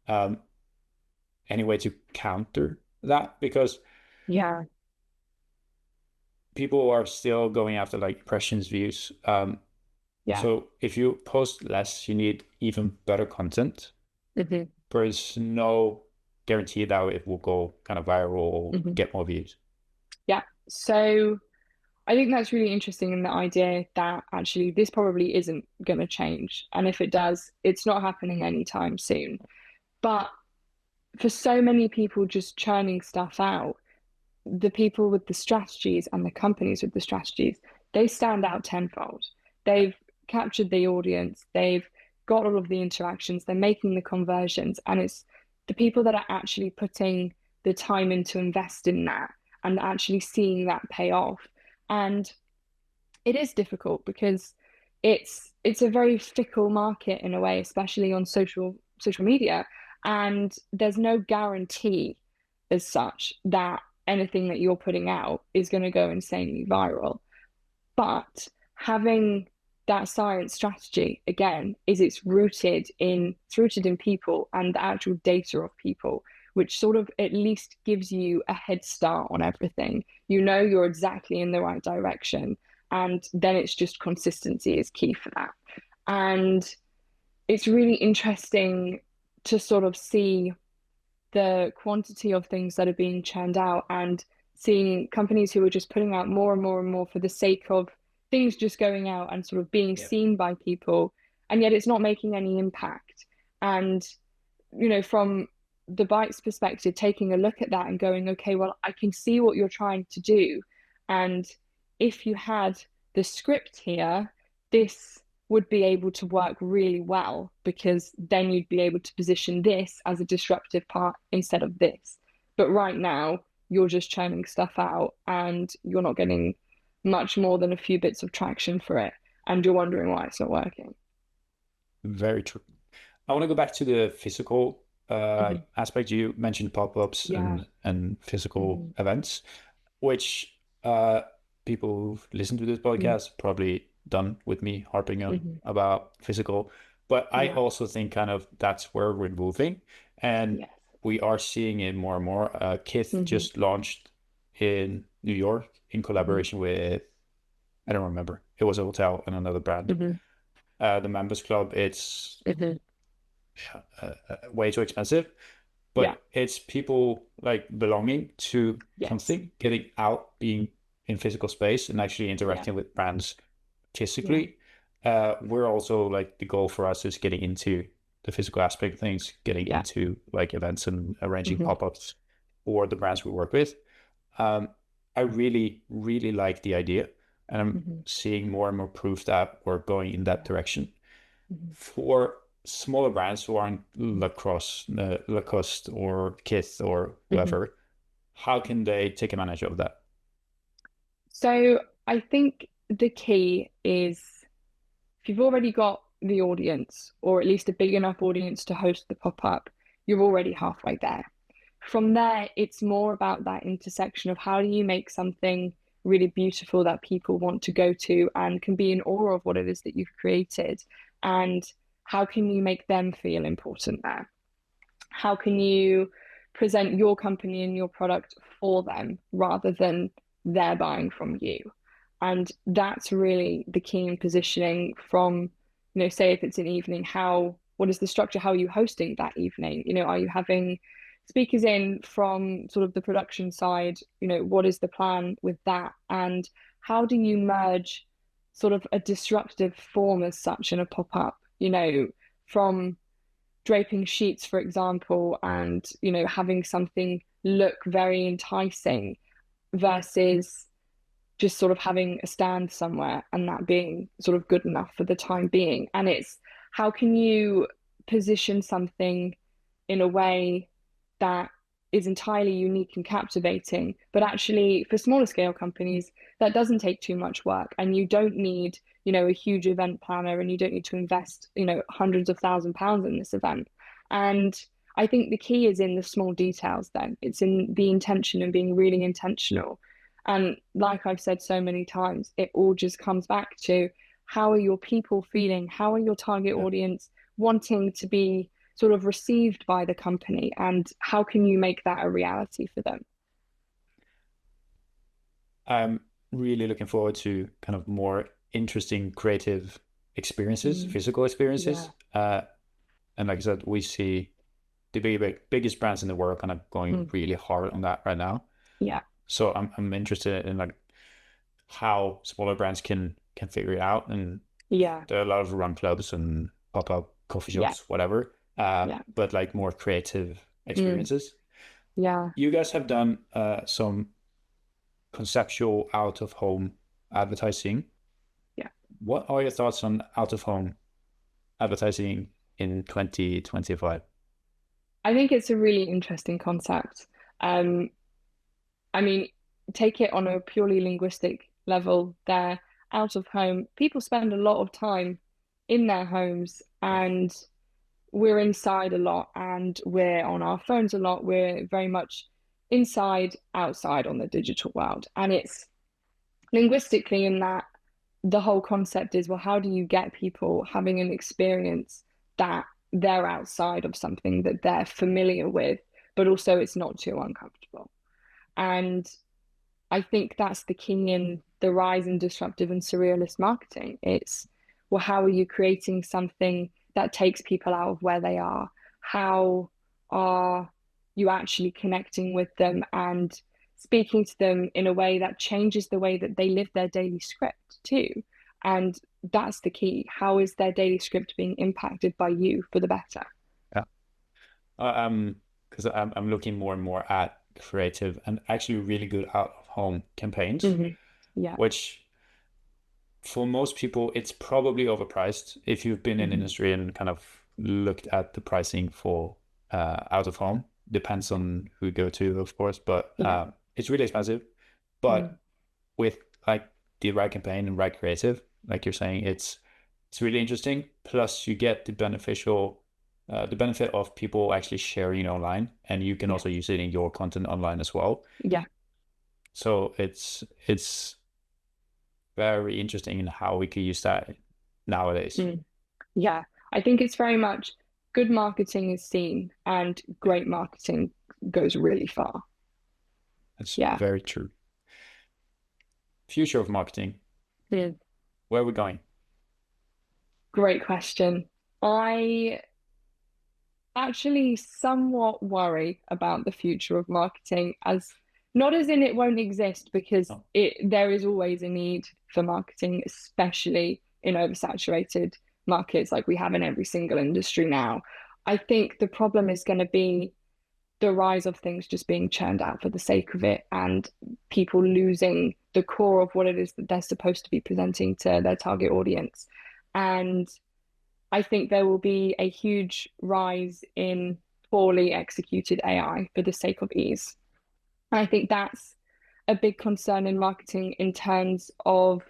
Any way to counter that? Because people are still going after like impressions, views. So if you post less, you need even better content. There's no guarantee that it will go kind of viral or get more views. Yeah. So I think that's really interesting in the idea that actually this probably isn't going to change. And if it does, it's not happening anytime soon. But for so many people just churning stuff out, the people with the strategies and the companies with the strategies, they stand out tenfold. They've captured the audience, they've got all of the interactions, they're making the conversions, and it's the people that are actually putting the time in to invest in that and actually seeing that pay off. And it is difficult because it's a very fickle market in a way, especially on social media, and there's no guarantee as such that anything that you're putting out is going to go insanely viral. But having that science strategy again is it's rooted in people and the actual data of people, which sort of at least gives you a head start on everything. You know you're exactly in the right direction, and then it's just consistency is key for that. And it's really interesting to sort of see the quantity of things that are being churned out and seeing companies who are just putting out more and more and more for the sake of things just going out and sort of being seen by people, and yet it's not making any impact. And from the Bytes perspective, taking a look at that and going, okay, well, I can see what you're trying to do, and if you had the script here, this would be able to work really well, because then you'd be able to position this as a disruptive part instead of this. But right now, you're just churning stuff out and you're not getting much more than a few bits of traction for it, and you're wondering why it's not working. Very true. I want to go back to the physical aspect. You mentioned pop-ups and physical events, which people who've listened to this podcast probably done with me harping on about physical. But I also think kind of that's where we're moving, and we are seeing it more and more. Kith just launched in New York in collaboration with, I don't remember, it was a hotel and another brand. The Members Club, it's way too expensive, Yeah. but it's people like belonging to Yes. something, getting out, being in physical space, and actually Yeah. interacting with brands Yeah. physically. We're also like the goal for us is getting into the physical aspect of things, getting Yeah. into like events and arranging Hmm. pop-ups for the brands we work with. Um, I really, really like the idea, and I'm Hmm. seeing more and more proof that we're going in that Yeah. direction. Hmm. For smaller brands who aren't Lacoste or Kith or Hmm. whoever, how can they take advantage of that? So I think the key is if you've already got the audience, or at least a big enough audience to host the pop-up, you're already halfway there. From there, it's more about that intersection of how do you make something really beautiful that people want to go to and can be in awe of what it is that you've created, and how can you make them feel important there? How can you present your company and your product for them rather than they're buying from you? And that's really the key in positioning from, say if it's an evening, what is the structure? How are you hosting that evening? Are you having speakers in from sort of the production side? What is the plan with that? And how do you merge sort of a disruptive form as such in a pop-up, from draping sheets, for example, and having something look very enticing versus just sort of having a stand somewhere and that being sort of good enough for the time being. And it's how can you position something in a way that is entirely unique and captivating, but actually for smaller scale companies, that doesn't take too much work and you don't need, a huge event planner and you don't need to invest, hundreds of £1,000s in this event. And I think the key is in the small details then. It's in the intention and being really intentional. And like I've said so many times, it all just comes back to how are your people feeling? How are your target Yeah. audience wanting to be sort of received by the company? And how can you make that a reality for them? I'm really looking forward to kind of more interesting creative experiences, Mm, physical experiences. yeah, And like I said, we see the biggest brands in the world kind of going mm, really hard on that right now. yeah, So I'm interested in like how smaller brands can figure it out. And yeah, there are a lot of run clubs and pop-up coffee yeah, shops, whatever. yeah, But like more creative mm, experiences. yeah, You guys have done some conceptual out of home advertising. yeah. What are your thoughts on out of home advertising in 2025? I think it's a really interesting concept. Um, I mean, take it on a purely linguistic level, they're out of home. People spend a lot of time in their homes Yeah. and we're inside a lot and we're on our phones a lot. We're very much inside, outside on the digital world. And it's linguistically in that the whole concept is, well, how do you get people having an experience that they're outside of something that they're familiar with, but also it's not too uncomfortable? And I think that's the key in the rise in disruptive and surrealist marketing. It's, well, how are you creating something that takes people out of where they are? How are you actually connecting with them and speaking to them in a way that changes the way that they live their daily script too? And that's the key. How is their daily script being impacted by you for the better? Yeah. Because I'm looking more and more at creative and actually really good out of home campaigns, Hmm. Yeah. which for most people, it's probably overpriced. If you've been in Hmm. industry and kind of looked at the pricing for out of home, depends Yeah. on who you go to, of course, but Yeah. it's really expensive. Mm. But with like the right campaign and right creative, like you're saying, it's really interesting. Plus, you get the benefit of people actually sharing online, and you can Yeah. also use it in your content online as well. Yeah. So it's very interesting in how we could use that nowadays. Mm. Yeah, I think it's very much good marketing is seen and Yeah, great marketing goes really far. that's Yeah. very true. Future of marketing, Yeah. where are we going? Great question. I actually somewhat worry about the future of marketing, as not as in it won't exist, because Oh, there is always a need for marketing, especially in oversaturated markets like we have in every single industry now. I think the problem is going to be the rise of things just being churned out for the sake of it, and people losing the core of what it is that they're supposed to be presenting to their target audience. And I think there will be a huge rise in poorly executed AI for the sake of ease. And I think that's a big concern in marketing, in terms of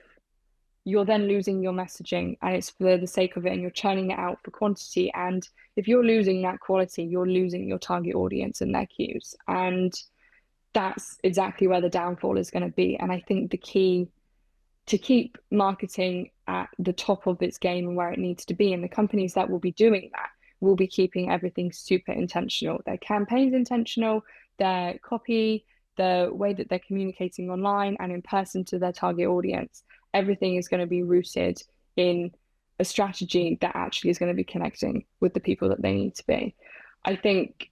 you're then losing your messaging, and it's for the sake of it, and you're churning it out for quantity. And if you're losing that quality, you're losing your target audience and their cues. And that's exactly where the downfall is going to be. And I think the key to keep marketing at the top of its game and where it needs to be, and the companies that will be doing that will be keeping everything super intentional. Their campaigns intentional, their copy, the way that they're communicating online and in person to their target audience. Everything is going to be rooted in a strategy that actually is going to be connecting with the people that they need to be. I think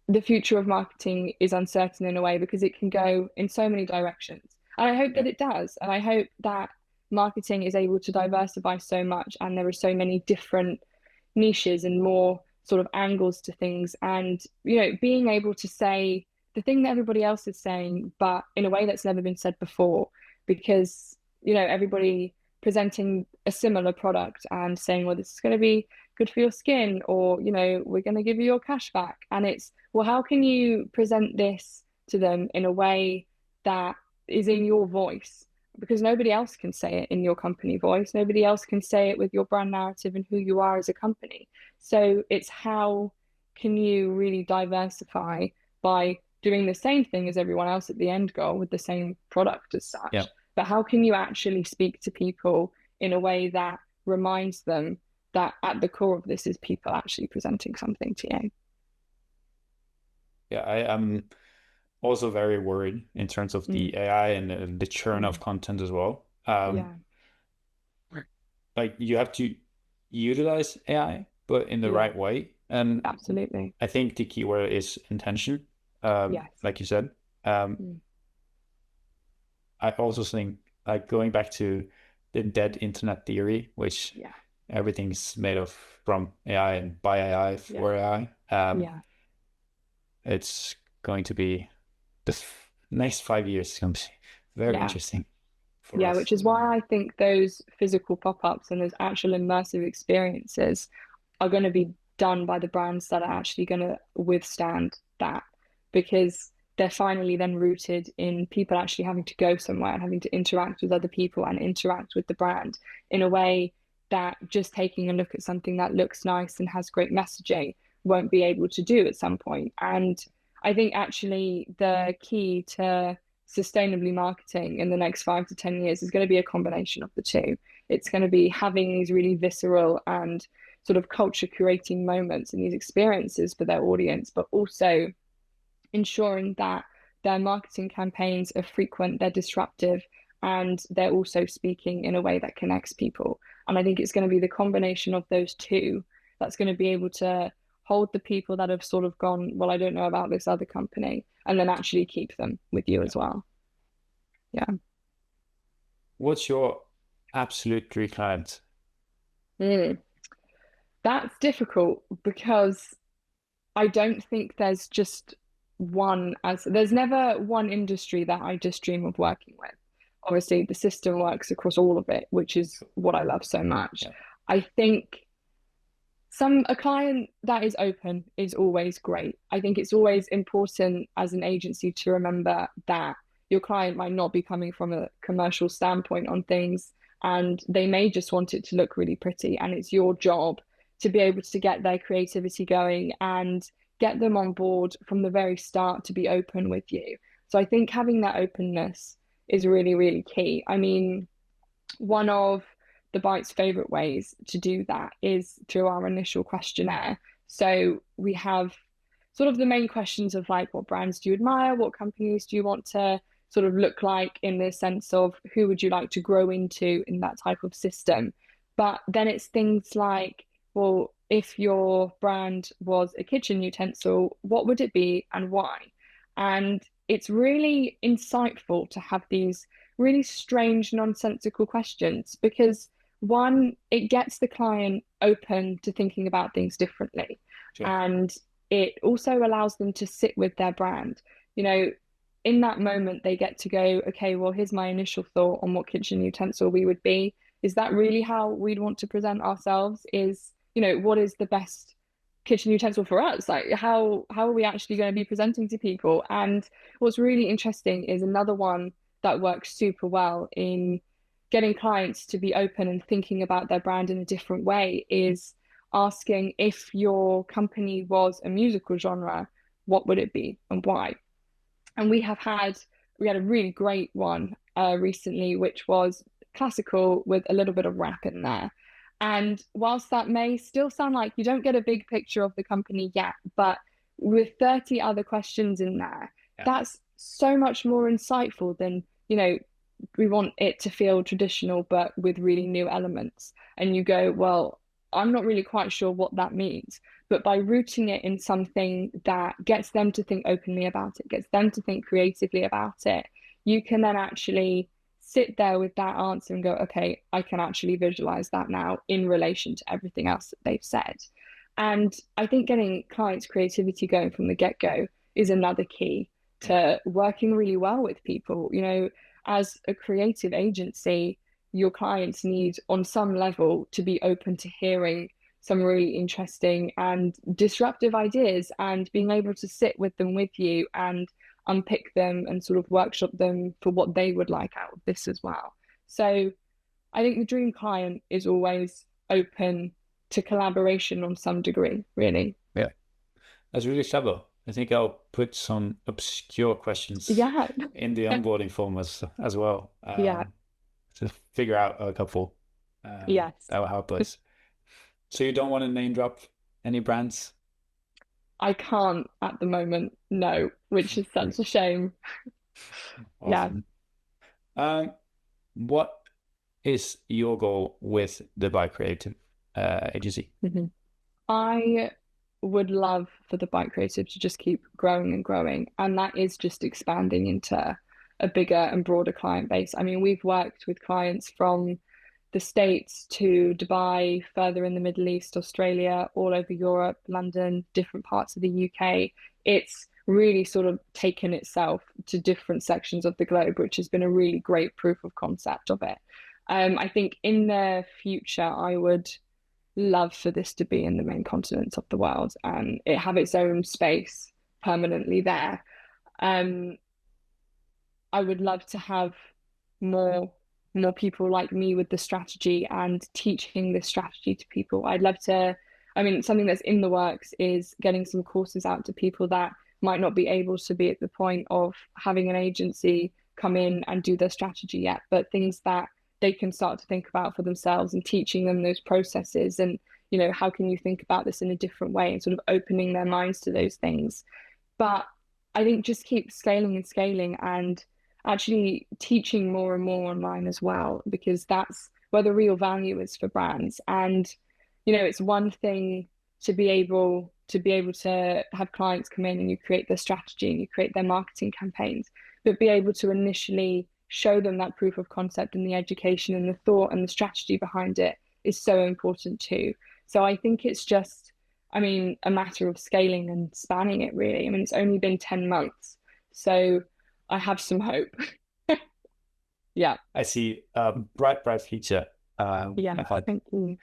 the future of marketing is uncertain in a way, because it can go in so many directions. And I hope yeah. that it does. And I hope that marketing is able to diversify so much, and there are so many different niches and more sort of angles to things. And, being able to say the thing that everybody else is saying, but in a way that's never been said before, because, everybody presenting a similar product and saying, well, this is going to be good for your skin, or, we're going to give you your cash back. And it's, well, how can you present this to them in a way that is in your voice? Because nobody else can say it in your company voice. Nobody else can say it with your brand narrative and who you are as a company. So it's, how can you really diversify by doing the same thing as everyone else at the end goal with the same product as Yeah. such? But how can you actually speak to people in a way that reminds them that at the core of this is people actually presenting something to you? Yeah, I am also very worried in terms of Mm, the AI and the churn of mm, content as well. yeah, Like you have to utilize AI, but in the yeah, right way. And absolutely. I think the key word is intention. Yes. Like you said. Um, Mm, I also think like going back to the dead internet theory, which yeah, everything's made of from AI and by AI yeah, for AI. yeah, It's going to be the next 5 years is going to be very yeah. interesting for Yeah, us. which is why I think those physical pop-ups and those actual immersive experiences are going to be done by the brands that are actually going to withstand that, because they're finally then rooted in people actually having to go somewhere and having to interact with other people and interact with the brand in a way that just taking a look at something that looks nice and has great messaging won't be able to do at some point. And I think actually the key to sustainably marketing in the next 5 to 10 years is going to be a combination of the two. It's going to be having these really visceral and sort of culture curating moments and these experiences for their audience, but also ensuring that their marketing campaigns are frequent, they're disruptive, and they're also speaking in a way that connects people. And I think it's going to be the combination of those two that's going to be able to hold the people that have sort of gone, well, I don't know about this other company, and then actually keep them with you Yeah. as well. Yeah. What's your absolute dream client? Mm. That's difficult, because I don't think there's just one, as there's never one industry that I just dream of working with. Obviously, the system works across all of it, which is what I love so much. Yeah. I think a client that is open is always great. I think it's always important as an agency to remember that your client might not be coming from a commercial standpoint on things, and they may just want it to look really pretty, and it's your job to be able to get their creativity going and get them on board from the very start to be open with you. So I think having that openness is really, really key. I mean, one of the Byte's favorite ways to do that is through our initial questionnaire. So we have sort of the main questions of like, what brands do you admire? What companies do you want to sort of look like, in the sense of who would you like to grow into in that type of system? But then it's things like, example, if your brand was a kitchen utensil, what would it be and why? And it's really insightful to have these really strange, nonsensical questions because one, it gets the client open to thinking about things differently. Sure. And it also allows them to sit with their brand. You know, in that moment, they get to go, okay, well, here's my initial thought on what kitchen utensil we would be. Is that really how we'd want to present ourselves? Is, you know, what is the best kitchen utensil for us? Like how are we actually going to be presenting to people? And what's really interesting is another one that works super well in getting clients to be open and thinking about their brand in a different way is asking, if your company was a musical genre, what would it be and why? And we had a really great one recently, which was classical with a little bit of rap in there. And whilst that may still sound like you don't get a big picture of the company yet, but with 30 other questions in there, Yeah. that's so much more insightful than, you know, we want it to feel traditional, but with really new elements. And you go, well, I'm not really quite sure what that means. But by rooting it in something that gets them to think openly about it, gets them to think creatively about it, you can then actually sit there with that answer and go, okay, I can actually visualize that now in relation to everything else that they've said. And I think getting clients' creativity going from the get-go is another key to working really well with people. You know, as a creative agency, your clients need, on some level, to be open to hearing some really interesting and disruptive ideas and being able to sit with them with you and unpick them and sort of workshop them for what they would like out of this as well. So I think the dream client is always open to collaboration on some degree, really. Yeah, that's really clever. I think I'll put some obscure questions Yeah. in the onboarding form as well, Yeah. to figure out a couple. Yes. That will help us. So you don't want to name drop any brands? I can't at the moment, no, which is such a shame. Yeah. Awesome. What is your goal with the Bike Creative agency? Mhm. I would love for the Bike Creative to just keep growing and growing, and that is just expanding into a bigger and broader client base. I mean, we've worked with clients from the States to Dubai, further in the Middle East, Australia, all over Europe, London, different parts of the UK. It's really sort of taken itself to different sections of the globe, which has been a really great proof of concept of it. I think in the future, I would love for this to be in the main continents of the world and it have its own space permanently there. Um, I would love to have more more people like me with the strategy and teaching this strategy to people. I'd love to, I mean, something that's in the works is getting some courses out to people that might not be able to be at the point of having an agency come in and do their strategy yet, but things that they can start to think about for themselves and teaching them those processes and, you know, how can you think about this in a different way and sort of opening their minds to those things. But I think just keep scaling and scaling and actually teaching more and more online as well, because that's where the real value is for brands. And, you know, it's one thing to be able to have clients come in and you create their strategy and you create their marketing campaigns, but be able to initially show them that proof of concept and the education and the thought and the strategy behind it is so important too. So I think it's just, I mean, a matter of scaling and spanning it really. I mean, it's only been 10 months. So I have some hope. Yeah. I see a bright future. Yeah. Thank you.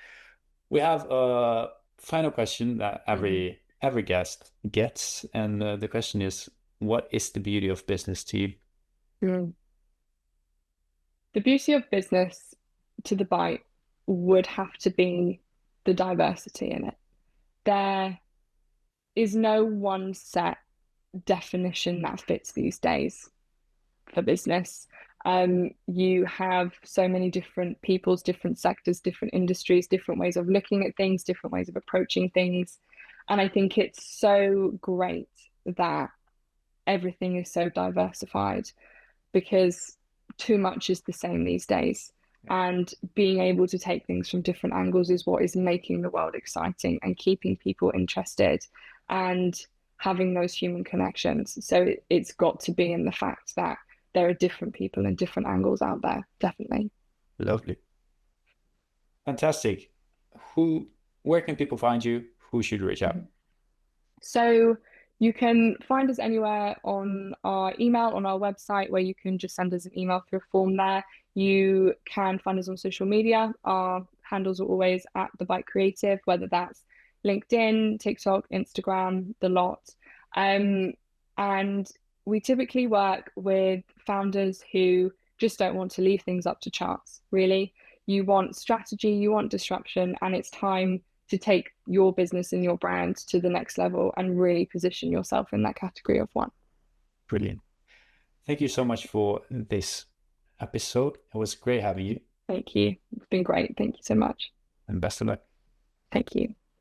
We have a final question that Mhm. every guest gets, and the question is, what is the beauty of business to you? Mm. The beauty of business to the bite would have to be the diversity in it. There is no one set definition that fits these days for business. You have so many different people's, different sectors, different industries, different ways of looking at things, different ways of approaching things. And I think it's so great that everything is so diversified because too much is the same these days. And being able to take things from different angles is what is making the world exciting and keeping people interested and having those human connections. So it's got to be in the fact that there are different people and different angles out there, definitely. Lovely. Fantastic. Where can people find you? Who should reach out? So you can find us anywhere on our email, on our website, where you can just send us an email through a form there. You can find us on social media. Our handles are always at The Bite Creative, whether that's LinkedIn, TikTok, Instagram, the lot. And we typically work with founders who just don't want to leave things up to chance, really. You want strategy, you want disruption, and it's time to take your business and your brand to the next level and really position yourself in that category of one. Brilliant. Thank you so much for this episode. It was great having you. Thank you. It's been great. Thank you so much. And best of luck. Thank you.